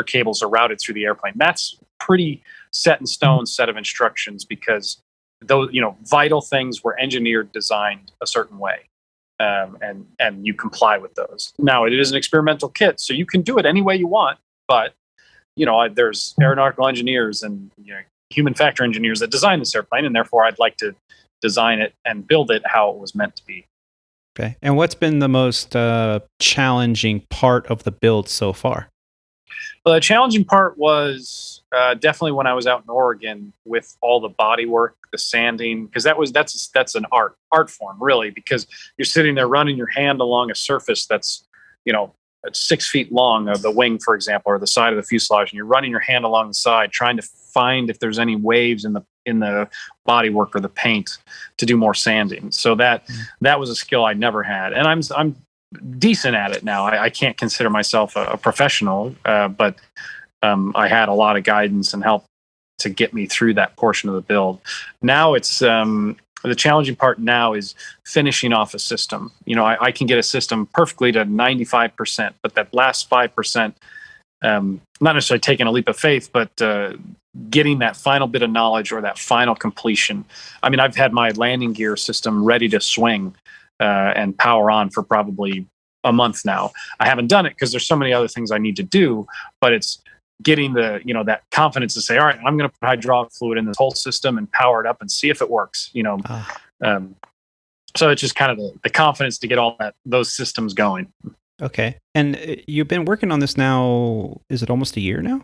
cables are routed through the airplane. That's pretty set in stone set of instructions because those, vital things were engineered, designed a certain way. And you comply with those. Now it is an experimental kit, so you can do it any way you want, but there's aeronautical engineers and human factor engineers that design this airplane, and therefore I'd like to design it and build it how it was meant to be. Okay. And what's been the most challenging part of the build so far? Well, the challenging part was definitely when I was out in Oregon with all the body work, the sanding, because that's an art form really, because you're sitting there running your hand along a surface that's 6 feet long of the wing, for example, or the side of the fuselage, and you're running your hand along the side trying to find if there's any waves in the body work or the paint to do more sanding. So that was a skill I never had, and I'm decent at it now. I can't consider myself a professional, but I had a lot of guidance and help to get me through that portion of the build. Now it's the challenging part now is finishing off a system. I can get a system perfectly to 95%, but that last 5%, not necessarily taking a leap of faith, but getting that final bit of knowledge or that final completion. I mean, I've had my landing gear system ready to swing and power on for probably a month now. I haven't done it because there's so many other things I need to do, but it's getting the, that confidence to say, all right, I'm going to put hydraulic fluid in this whole system and power it up and see if it works, so it's just kind of the confidence to get those systems going. Okay. And you've been working on this now, is it almost a year now?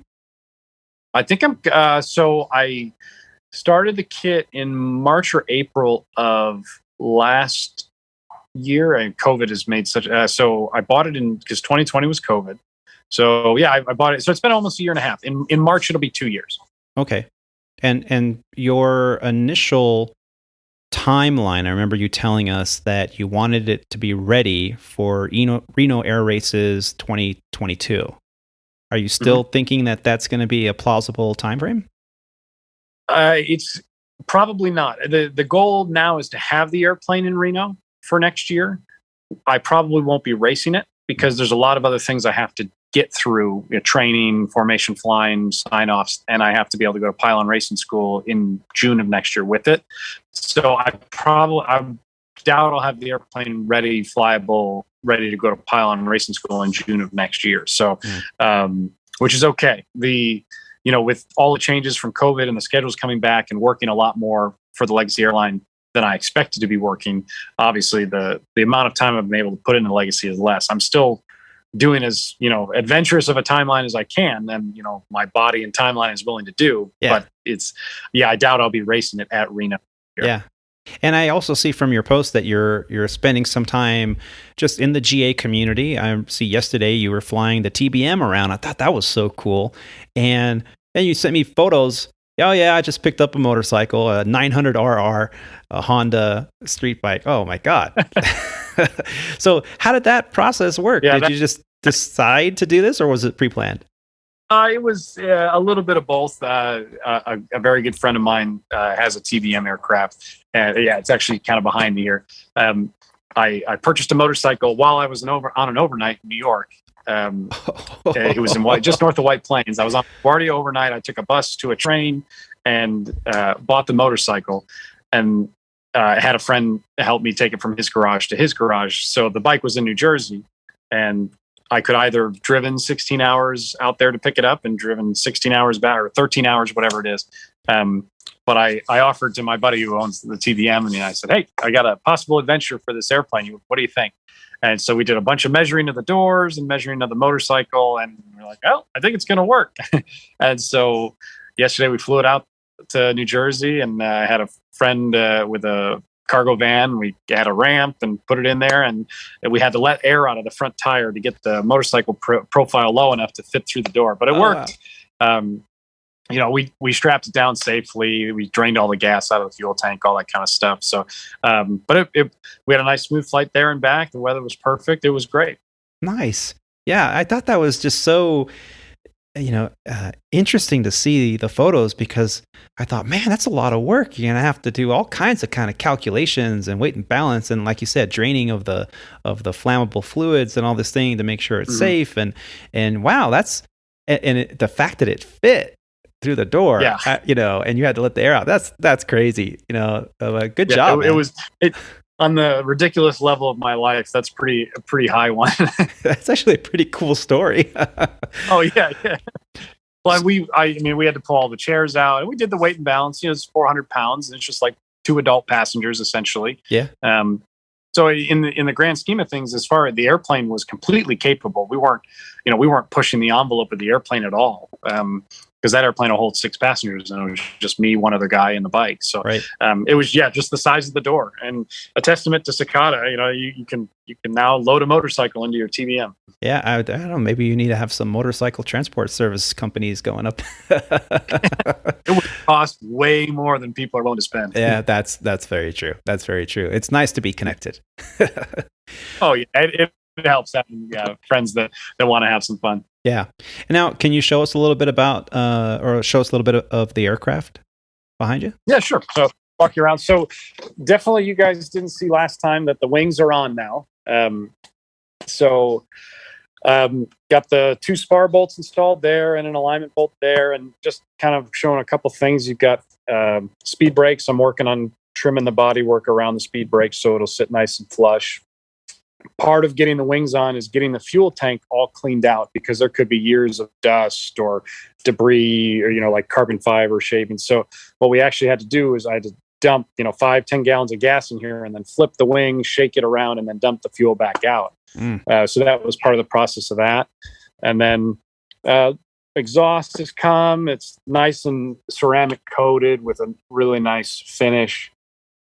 I think so I started the kit in March or April of last year, and COVID has made so I bought it because 2020 was COVID. So yeah, I bought it. So it's been almost a year and a half. In March, it'll be 2 years. Okay. And your initial timeline, I remember you telling us that you wanted it to be ready for Reno Air Races 2022. Are you still thinking that that's going to be a plausible time frame? It's probably not. The goal now is to have the airplane in Reno for next year. I probably won't be racing it because there's a lot of other things I have to get through, training, formation flying, sign-offs, and I have to be able to go to pylon racing school in June of next year with it. So I doubt I'll have the airplane ready, flyable, ready to go to pylon racing school in June of next year. So, which is okay. With all the changes from COVID and the schedules coming back and working a lot more for the Legacy airline than I expected to be working, obviously the amount of time I've been able to put into Legacy is less. I'm still doing as adventurous of a timeline as I can, and my body and timeline is willing to do. But I doubt I'll be racing it at Reno. Yeah. And I also see from your post that you're spending some time just in the GA community. I see yesterday you were flying the TBM around. I thought that was so cool. And And you sent me photos. Oh yeah, I just picked up a motorcycle, a 900 RR, a Honda street bike. Oh my God. So how did that process work? Yeah, did you just decide to do this, or was it pre-planned? It was a little bit of both. A very good friend of mine has a TBM aircraft, and yeah, it's actually kind of behind me here. I purchased a motorcycle while I was on an overnight in New York. It was in just north of White Plains. I was on LaGuardia overnight. I took a bus to a train and bought the motorcycle, and had a friend help me take it from his garage to his garage. So the bike was in New Jersey, and I could either have driven 16 hours out there to pick it up and driven 16 hours back, or 13 hours, whatever it is. But I offered to my buddy who owns the TBM, and I said, hey, I got a possible adventure for this airplane. What do you think? And so we did a bunch of measuring of the doors and measuring of the motorcycle, and we're like, oh, I think it's going to work. And so yesterday we flew it out to New Jersey, and I had a friend with a cargo van. We had a ramp and put it in there, and we had to let air out of the front tire to get the motorcycle profile low enough to fit through the door. But it worked. Wow. We strapped it down safely. We drained all the gas out of the fuel tank, all that kind of stuff. So, but we had a nice smooth flight there and back. The weather was perfect. It was great. Nice. Yeah, I thought that was just so, interesting to see the photos, because I thought, man, that's a lot of work. You're gonna have to do all kinds of kind of calculations and weight and balance, and like you said, draining of the flammable fluids and all this thing to make sure it's safe. And wow, the fact that it fit through the door, and you had to let the air out. That's crazy. Good job. It was on the ridiculous level of my life. That's a pretty high one. That's actually a pretty cool story. Oh yeah. Well, we had to pull all the chairs out, and we did the weight and balance. It's 400 pounds, and it's just like 2 adult passengers essentially. Yeah. So in the grand scheme of things, as far as the airplane was completely capable, we weren't pushing the envelope of the airplane at all. Because that airplane will hold 6 passengers, and it was just me, one other guy, and the bike. So right. It was just the size of the door, and a testament to Cicada. You can now load a motorcycle into your TBM. Yeah, I don't know. Maybe you need to have some motorcycle transport service companies going up. It would cost way more than people are willing to spend. Yeah, that's very true. That's very true. It's nice to be connected. Oh yeah, it helps having friends that want to have some fun. Yeah. And now, can you show us a little bit about, or show us a little bit of the aircraft behind you? Yeah, sure. So walk you around. So definitely, you guys didn't see last time that the wings are on now. Got the 2 spar bolts installed there and an alignment bolt there, and just kind of showing a couple things. You've got speed brakes. I'm working on trimming the bodywork around the speed brakes so it'll sit nice and flush. Part of getting the wings on is getting the fuel tank all cleaned out, because there could be years of dust or debris or, like carbon fiber shavings. So what we actually had to do is I had to dump, 5-10 gallons of gas in here, and then flip the wing, shake it around, and then dump the fuel back out. So that was part of the process of that. And then exhaust has come. It's nice and ceramic coated with a really nice finish.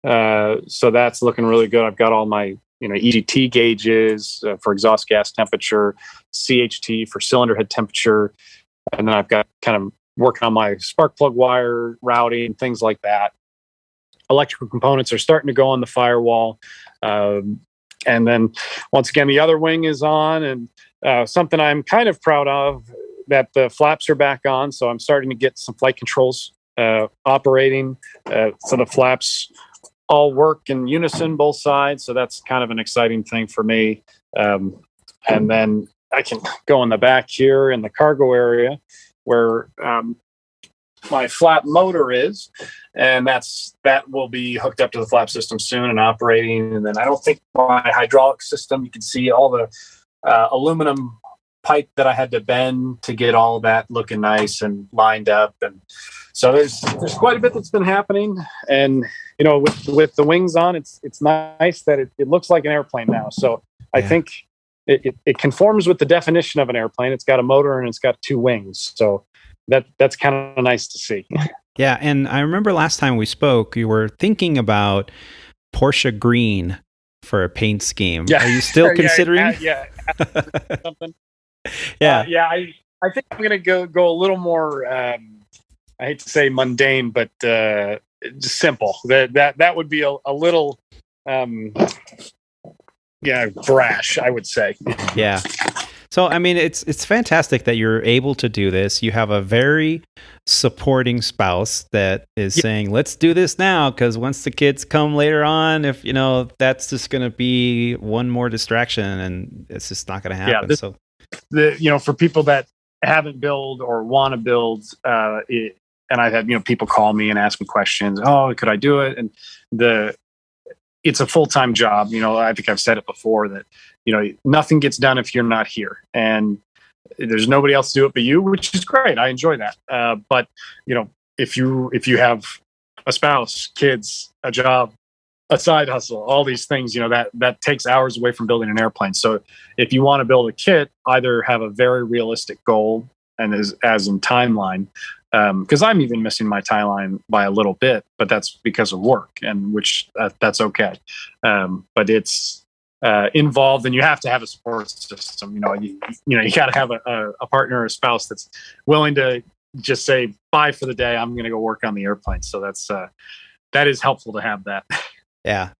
So that's looking really good. I've got all my EGT gauges for exhaust gas temperature, CHT for cylinder head temperature, and then I've got kind of working on my spark plug wire routing, things like that. Electrical components are starting to go on the firewall, and then once again the other wing is on, and something I'm kind of proud of, that the flaps are back on, so I'm starting to get some flight controls operating, so the flaps all work in unison, both sides. So that's kind of an exciting thing for me. And then I can go in the back here in the cargo area where my flap motor is, and that will be hooked up to the flap system soon and operating. And then I don't think my hydraulic system, you can see all the aluminum pipe that I had to bend to get all of that looking nice and lined up. And so there's quite a bit that's been happening. And with the wings on, it's nice that it looks like an airplane now. So I think it conforms with the definition of an airplane. It's got a motor and it's got 2 wings. So that's kind of nice to see. Yeah, and I remember last time we spoke, you were thinking about Porsche green for a paint scheme. Yeah. Are you still considering? Yeah. Something. Yeah. I think I'm going to go a little more I hate to say mundane, but just simple. That would be a little, brash, I would say. Yeah. So, I mean, it's fantastic that you're able to do this. You have a very supporting spouse that is saying, let's do this now, because once the kids come later on, if, that's just going to be one more distraction and it's just not going to happen. For people that haven't built or want to build, and I've had, people call me and ask me questions. Oh, could I do it? And it's a full-time job. I think I've said it before that, nothing gets done if you're not here, and there's nobody else to do it but you, which is great. I enjoy that. But if you have a spouse, kids, a job, a side hustle, all these things, that takes hours away from building an airplane. So if you want to build a kit, either have a very realistic goal and as in timeline, because I'm even missing my timeline by a little bit, but that's because of work, and which that's okay. But it's involved, and you have to have a support system. You got to have a partner or a spouse that's willing to just say, bye for the day, I'm going to go work on the airplane. So that is helpful to have that. Yeah,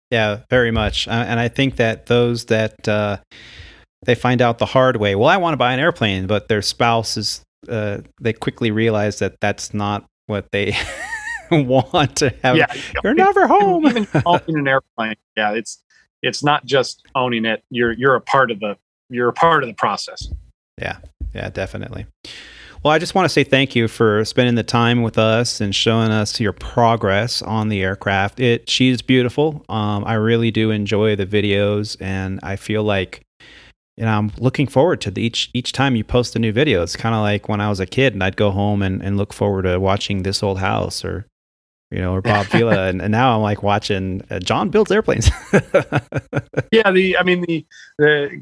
very much. And I think that those that they find out the hard way, well, I want to buy an airplane, but their spouse is, they quickly realize that that's not what they want to have. Yeah, you're never home. Even owning an airplane, it's not just owning it. You're a part of the process. Yeah, definitely. Well, I just want to say thank you for spending the time with us and showing us your progress on the aircraft. She's beautiful. I really do enjoy the videos, and I feel like, I'm looking forward to each time you post a new video. It's kind of like when I was a kid and I'd go home and look forward to watching This Old House or Bob Vila, and now I'm like watching John builds airplanes. Yeah, the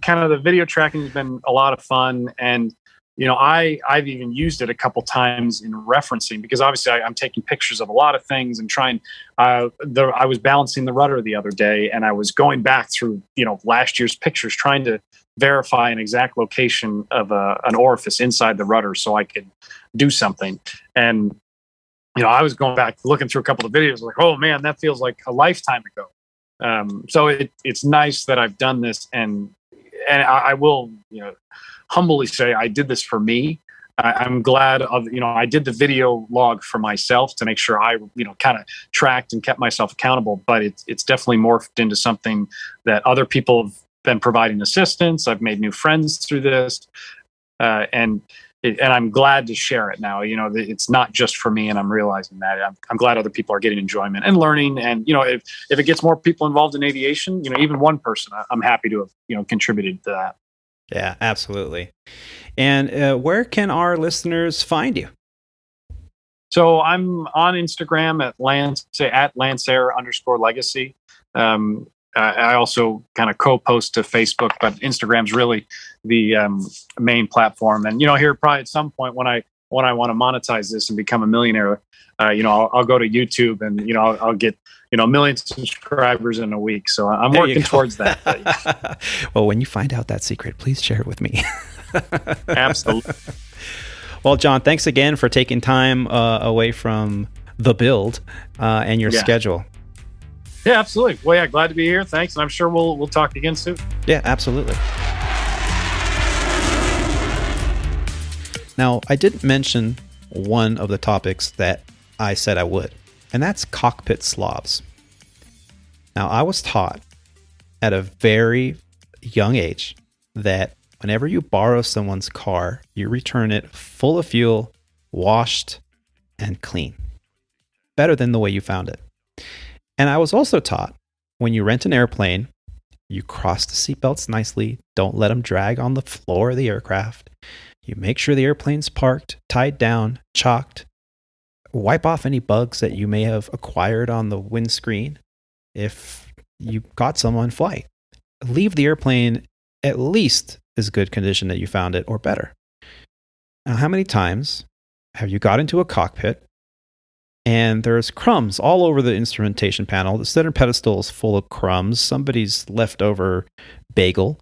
kind of the video tracking has been a lot of fun, and I've even used it a couple times in referencing, because obviously I'm taking pictures of a lot of things and trying. I was balancing the rudder the other day, and I was going back through last year's pictures, trying to verify an exact location of an orifice inside the rudder so I could do something. And I was going back looking through a couple of videos, like, oh man, that feels like a lifetime ago. So it's nice that I've done this, and I will humbly say I did this for me. I'm glad of I did the video log for myself to make sure I kind of tracked and kept myself accountable. But it's definitely morphed into something that other people have been providing assistance. I've made new friends through this, and I'm glad to share it now. It's not just for me, and I'm realizing that. I'm glad other people are getting enjoyment and learning. And if it gets more people involved in aviation, even one person, I'm happy to have contributed to that. Yeah, absolutely. And where can our listeners find you? So I'm on Instagram at Lancair_Legacy. I also kind of co-post to Facebook, but Instagram's really the main platform. And here probably at some point when I want to monetize this and become a millionaire, I'll go to YouTube and I'll get a million subscribers in a week. So I'm working towards that. Well, when you find out that secret, please share it with me. Absolutely. Well, John, thanks again for taking time away from the build and your schedule. Yeah, absolutely. Well, yeah, glad to be here. Thanks. And I'm sure we'll talk again soon. Yeah, absolutely. Now, I didn't mention one of the topics that I said I would, and that's cockpit slobs. Now, I was taught at a very young age that whenever you borrow someone's car, you return it full of fuel, washed, and clean. Better than the way you found it. And I was also taught when you rent an airplane, you cross the seatbelts nicely, don't let them drag on the floor of the aircraft. You make sure the airplane's parked, tied down, chalked. Wipe off any bugs that you may have acquired on the windscreen if you got some on flight. Leave the airplane at least as good condition that you found it or better. Now, how many times have you got into a cockpit and there's crumbs all over the instrumentation panel? The center pedestal is full of crumbs, somebody's leftover bagel.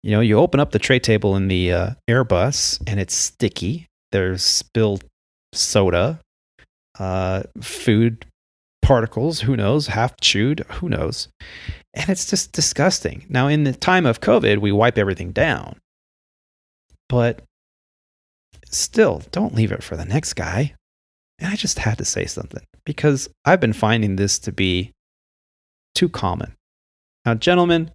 You open up the tray table in the Airbus and it's sticky. There's spilled soda. food particles, who knows, half chewed, who knows. And it's just disgusting. Now, in the time of COVID, we wipe everything down. But still, don't leave it for the next guy. And I just had to say something because I've been finding this to be too common. Now, gentlemen,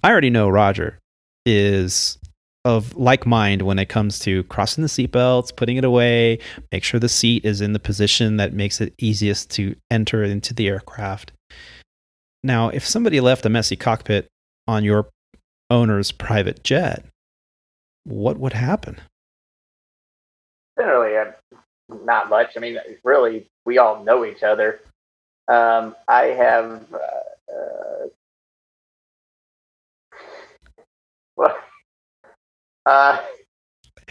I already know Roger is of like mind when it comes to crossing the seatbelts, putting it away, make sure the seat is in the position that makes it easiest to enter into the aircraft. Now, if somebody left a messy cockpit on your owner's private jet, what would happen? Generally, not much. I mean, really, we all know each other. I have,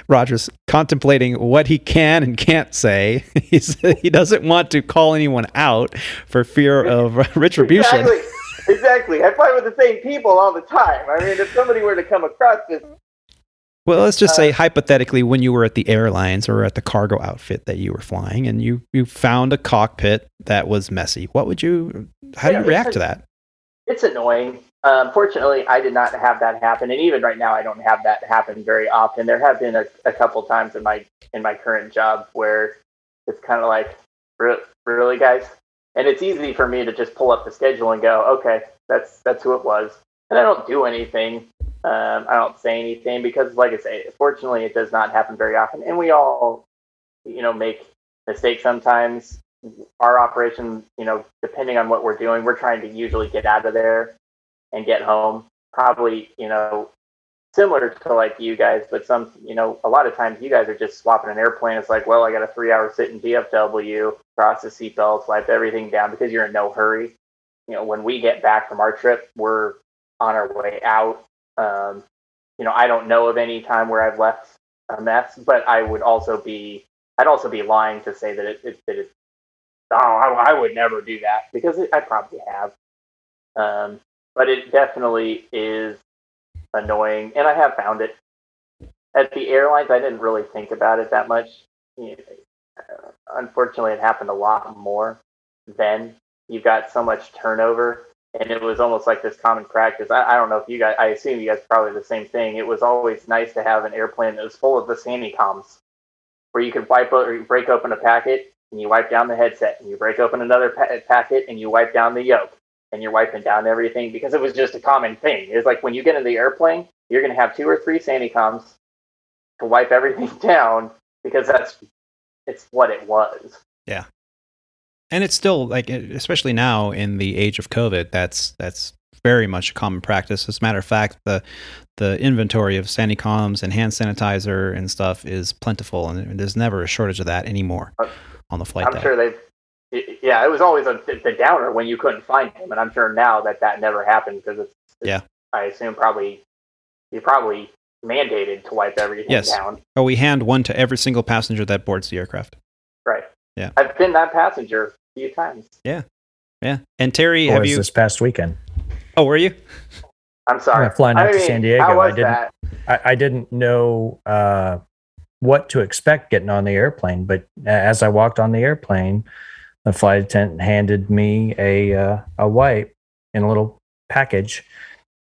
Roger's contemplating what he can and can't say. He doesn't want to call anyone out for fear of retribution. Exactly. I fight with the same people all the time. I mean, if somebody were to come across this. Well, let's just say hypothetically, when you were at the airlines or at the cargo outfit that you were flying, and you found a cockpit that was messy, how do you react to that? It's annoying. Fortunately, I did not have that happen, and even right now, I don't have that happen very often. There have been a couple times in my current job where it's kind of like, really, guys? And it's easy for me to just pull up the schedule and go, okay, that's who it was, and I don't do anything. I don't say anything because, like I say, fortunately, it does not happen very often, and we all, make mistakes sometimes. Our operation, depending on what we're doing, we're trying to usually get out of there and get home. Probably, similar to like you guys, but a lot of times you guys are just swapping an airplane. It's like, well, I got a 3-hour sit in DFW, cross the seatbelts, wipe everything down because you're in no hurry. When we get back from our trip, we're on our way out. I don't know of any time where I've left a mess, but I'd also be lying to say that I would never do that because I probably have. But it definitely is annoying, and I have found it. At the airlines, I didn't really think about it that much. Unfortunately, it happened a lot more then. You've got so much turnover, and it was almost like this common practice. I don't know if you guys, I assume you guys probably the same thing. It was always nice to have an airplane that was full of the Sandycoms, where you could break open a packet, and you wipe down the headset, and you break open another packet, and you wipe down the yoke. And you're wiping down everything because it was just a common thing. It's like when you get in the airplane, you're going to have 2 or 3 Sandycoms to wipe everything down because it's what it was. Yeah. And it's still like, especially now in the age of COVID, that's very much a common practice. As a matter of fact, the inventory of Sandycoms and hand sanitizer and stuff is plentiful, and there's never a shortage of that anymore on the flight deck. I'm sure it was always the downer when you couldn't find him, and I'm sure now that never happened because I assume you're probably mandated to wipe everything down. Oh, we hand one to every single passenger that boards the aircraft. Right. Yeah. I've been that passenger a few times. Yeah. Yeah. And Terry, have you? This past weekend. Oh, were you? I'm sorry. I'm flying out to San Diego. How was that? I didn't know what to expect getting on the airplane, but as I walked on the airplane, the flight attendant handed me a wipe in a little package,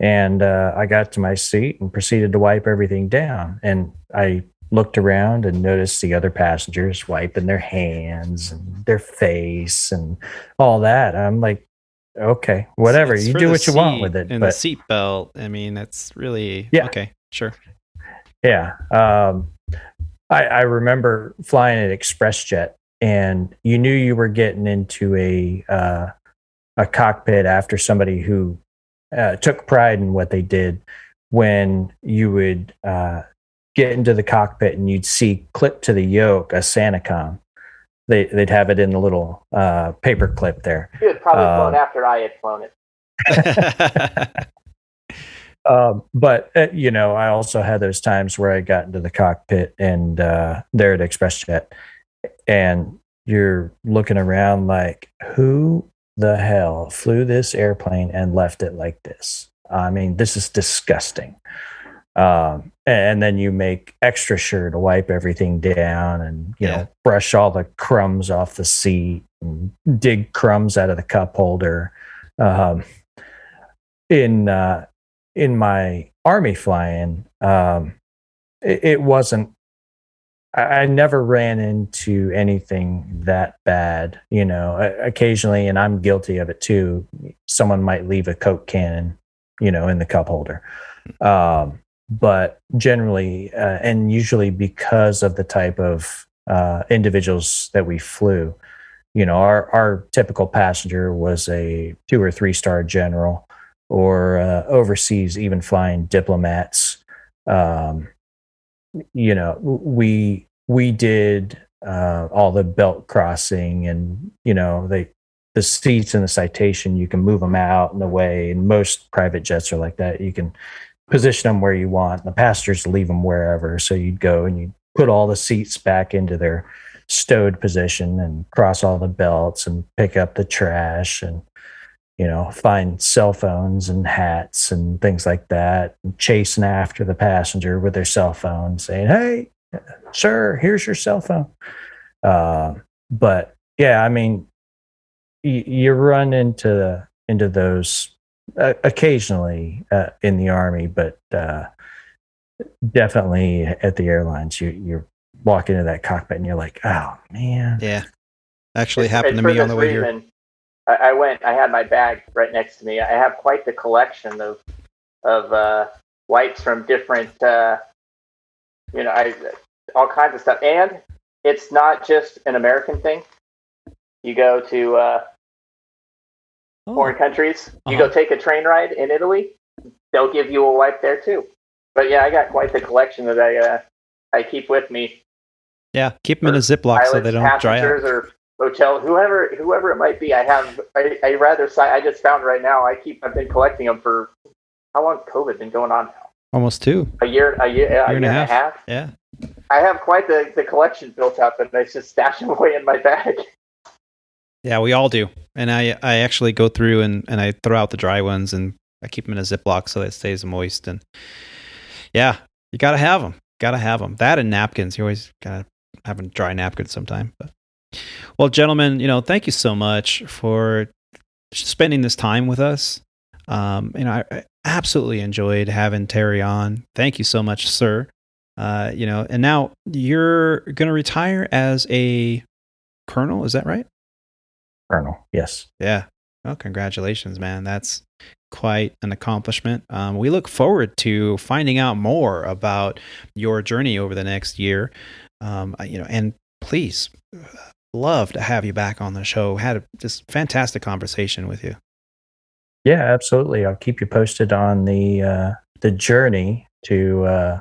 and I got to my seat and proceeded to wipe everything down. And I looked around and noticed the other passengers wiping their hands and their face and all that. I'm like, okay, whatever. You do what you want with it. And the seatbelt, I mean, that's really okay. Sure. Yeah. I remember flying an ExpressJet, and you knew you were getting into a cockpit after somebody who took pride in what they did when you would get into the cockpit and you'd see clipped to the yoke a Sandycom. They'd have it in the little paper clip there. You had probably flown after I had flown it. But I also had those times where I got into the cockpit and there at ExpressJet, and you're looking around like, who the hell flew this airplane and left it like this? I mean, this is disgusting. and then you make extra sure to wipe everything down and, you know, brush all the crumbs off the seat and dig crumbs out of the cup holder. In my Army flying, it wasn't, I never ran into anything that bad, you know. Occasionally, and I'm guilty of it too, someone might leave a Coke can, you know, in the cup holder. But generally, and usually because of the type of individuals that we flew, you know, our typical passenger was a 2 or 3 star general, or overseas, even flying diplomats. You know, we did all the belt crossing, and, you know, the seats in the Citation, you can move them out and away, and most private jets are like that. You can position them where you want, and the passengers leave them wherever. So you'd go and you'd put all the seats back into their stowed position and cross all the belts and pick up the trash, and, you know, find cell phones and hats and things like that, and chasing after the passenger with their cell phone saying, "Hey, sir, here's your cell phone." But yeah, I mean, you run into those occasionally in the Army, but definitely at the airlines, you walk into that cockpit and you're like, "Oh man." Yeah, actually happened to me on the way here. I had my bag right next to me. I have quite the collection of wipes from different, you know, all kinds of stuff. And it's not just an American thing. You go to foreign countries. You go take a train ride in Italy, they'll give you a wipe there too. But yeah, I got quite the collection that I keep with me. Yeah, keep them in a Ziploc so they don't dry out. Or hotel, whoever it might be. I just found right now. I've been collecting them for how long? COVID been going on now? Almost 2. A year and a half. Yeah. I have quite the collection built up, and I just stash them away in my bag. Yeah, we all do. And I actually go through and I throw out the dry ones, and I keep them in a Ziploc so that it stays moist. And yeah, you got to have them. That and napkins. You always got to have a dry napkin sometime. But, well, gentlemen, you know, thank you so much for spending this time with us. You know, I absolutely enjoyed having Terry on. Thank you so much, sir. You know, and now you're going to retire as a colonel. Is that right? Colonel, yes. Yeah. Well, congratulations, man. That's quite an accomplishment. We look forward to finding out more about your journey over the next year. You know, and please, love to have you back on the show. Had just fantastic conversation with you. Yeah, absolutely. I'll keep you posted on the journey to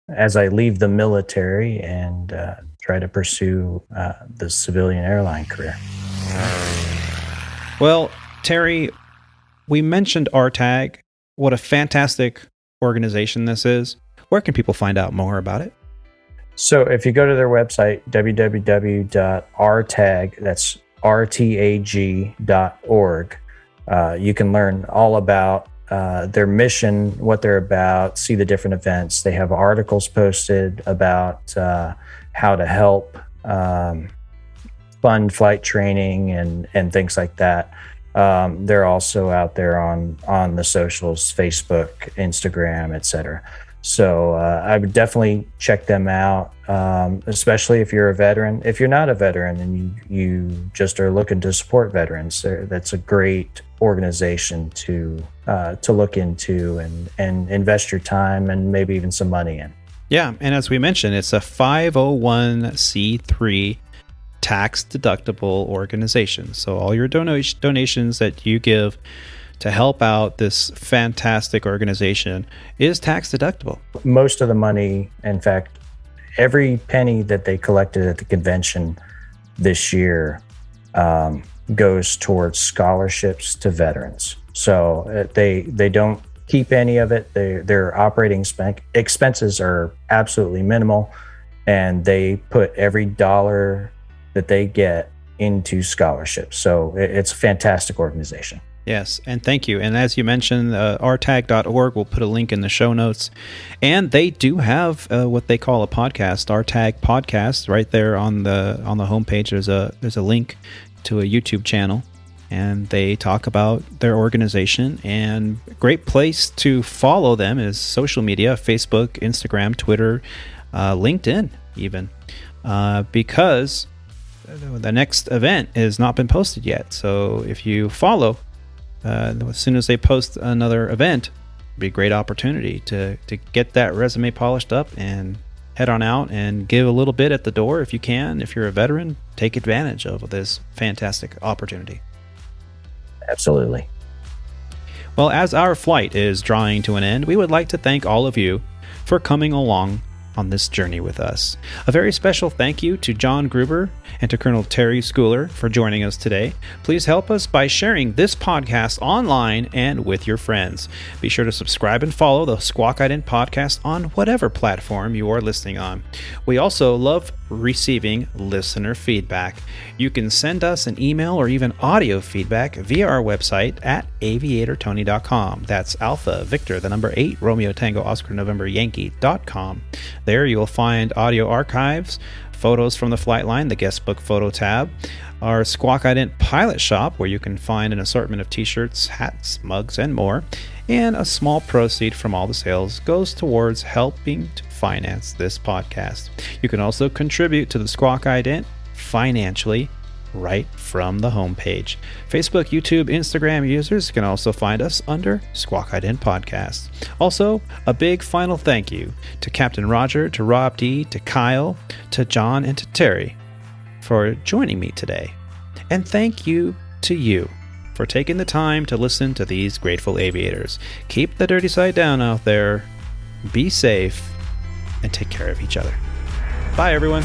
as I leave the military and try to pursue the civilian airline career. Well, Terry, we mentioned RTAG. What a fantastic organization this is. Where can people find out more about it? So if you go to their website, www.rtag, that's rtag.org, you can learn all about their mission, what they're about, see the different events. They have articles posted about how to help fund flight training and things like that. They're also out there on the socials, Facebook, Instagram, etc. So I would definitely check them out, especially if you're a veteran. If you're not a veteran and you just are looking to support veterans, that's a great organization to look into and invest your time and maybe even some money in. Yeah, and as we mentioned, it's a 501c3 tax-deductible organization. So all your donations that you give to help out this fantastic organization is tax-deductible. Most of the money, in fact, every penny that they collected at the convention this year goes towards scholarships to veterans. So they don't keep any of it. Their operating expenses are absolutely minimal, and they put every dollar that they get into scholarships. So it's a fantastic organization. Yes, and thank you. And as you mentioned, rtag.org, we'll put a link in the show notes. And they do have what they call a podcast, RTAG Podcast, right there on the homepage. There's a link to a YouTube channel, and they talk about their organization. And a great place to follow them is social media, Facebook, Instagram, Twitter, LinkedIn even, because the next event has not been posted yet. So if you follow, as soon as they post another event, it'd be a great opportunity to get that resume polished up and head on out and give a little bit at the door if you can. If you're a veteran, take advantage of this fantastic opportunity. Absolutely. Well, as our flight is drawing to an end, we would like to thank all of you for coming along on this journey with us. A very special thank you to Jon Gruber and to Colonel Terry Schooler for joining us today. Please help us by sharing this podcast online and with your friends. Be sure to subscribe and follow the Squawk Ident podcast on whatever platform you are listening on. We also love receiving listener feedback. You can send us an email or even audio feedback via our website at aviatortony.com. That's Alpha Victor, the number 8, Romeo Tango Oscar November Yankee.com. There you will find audio archives, photos from the flight line, the guest book photo tab, our Squawk Ident pilot shop where you can find an assortment of t-shirts, hats, mugs, and more, and a small proceed from all the sales goes towards helping to finance this podcast. You can also contribute to the Squawk Ident financially right from the homepage. Facebook, YouTube, Instagram users can also find us under Squawk Ident Podcast. Also, a big final thank you to Captain Roger, to Rob D, to Kyle, to John, and to Terry for joining me today. And thank you to you for taking the time to listen to these grateful aviators. Keep the dirty side down out there. Be safe and take care of each other. Bye, everyone.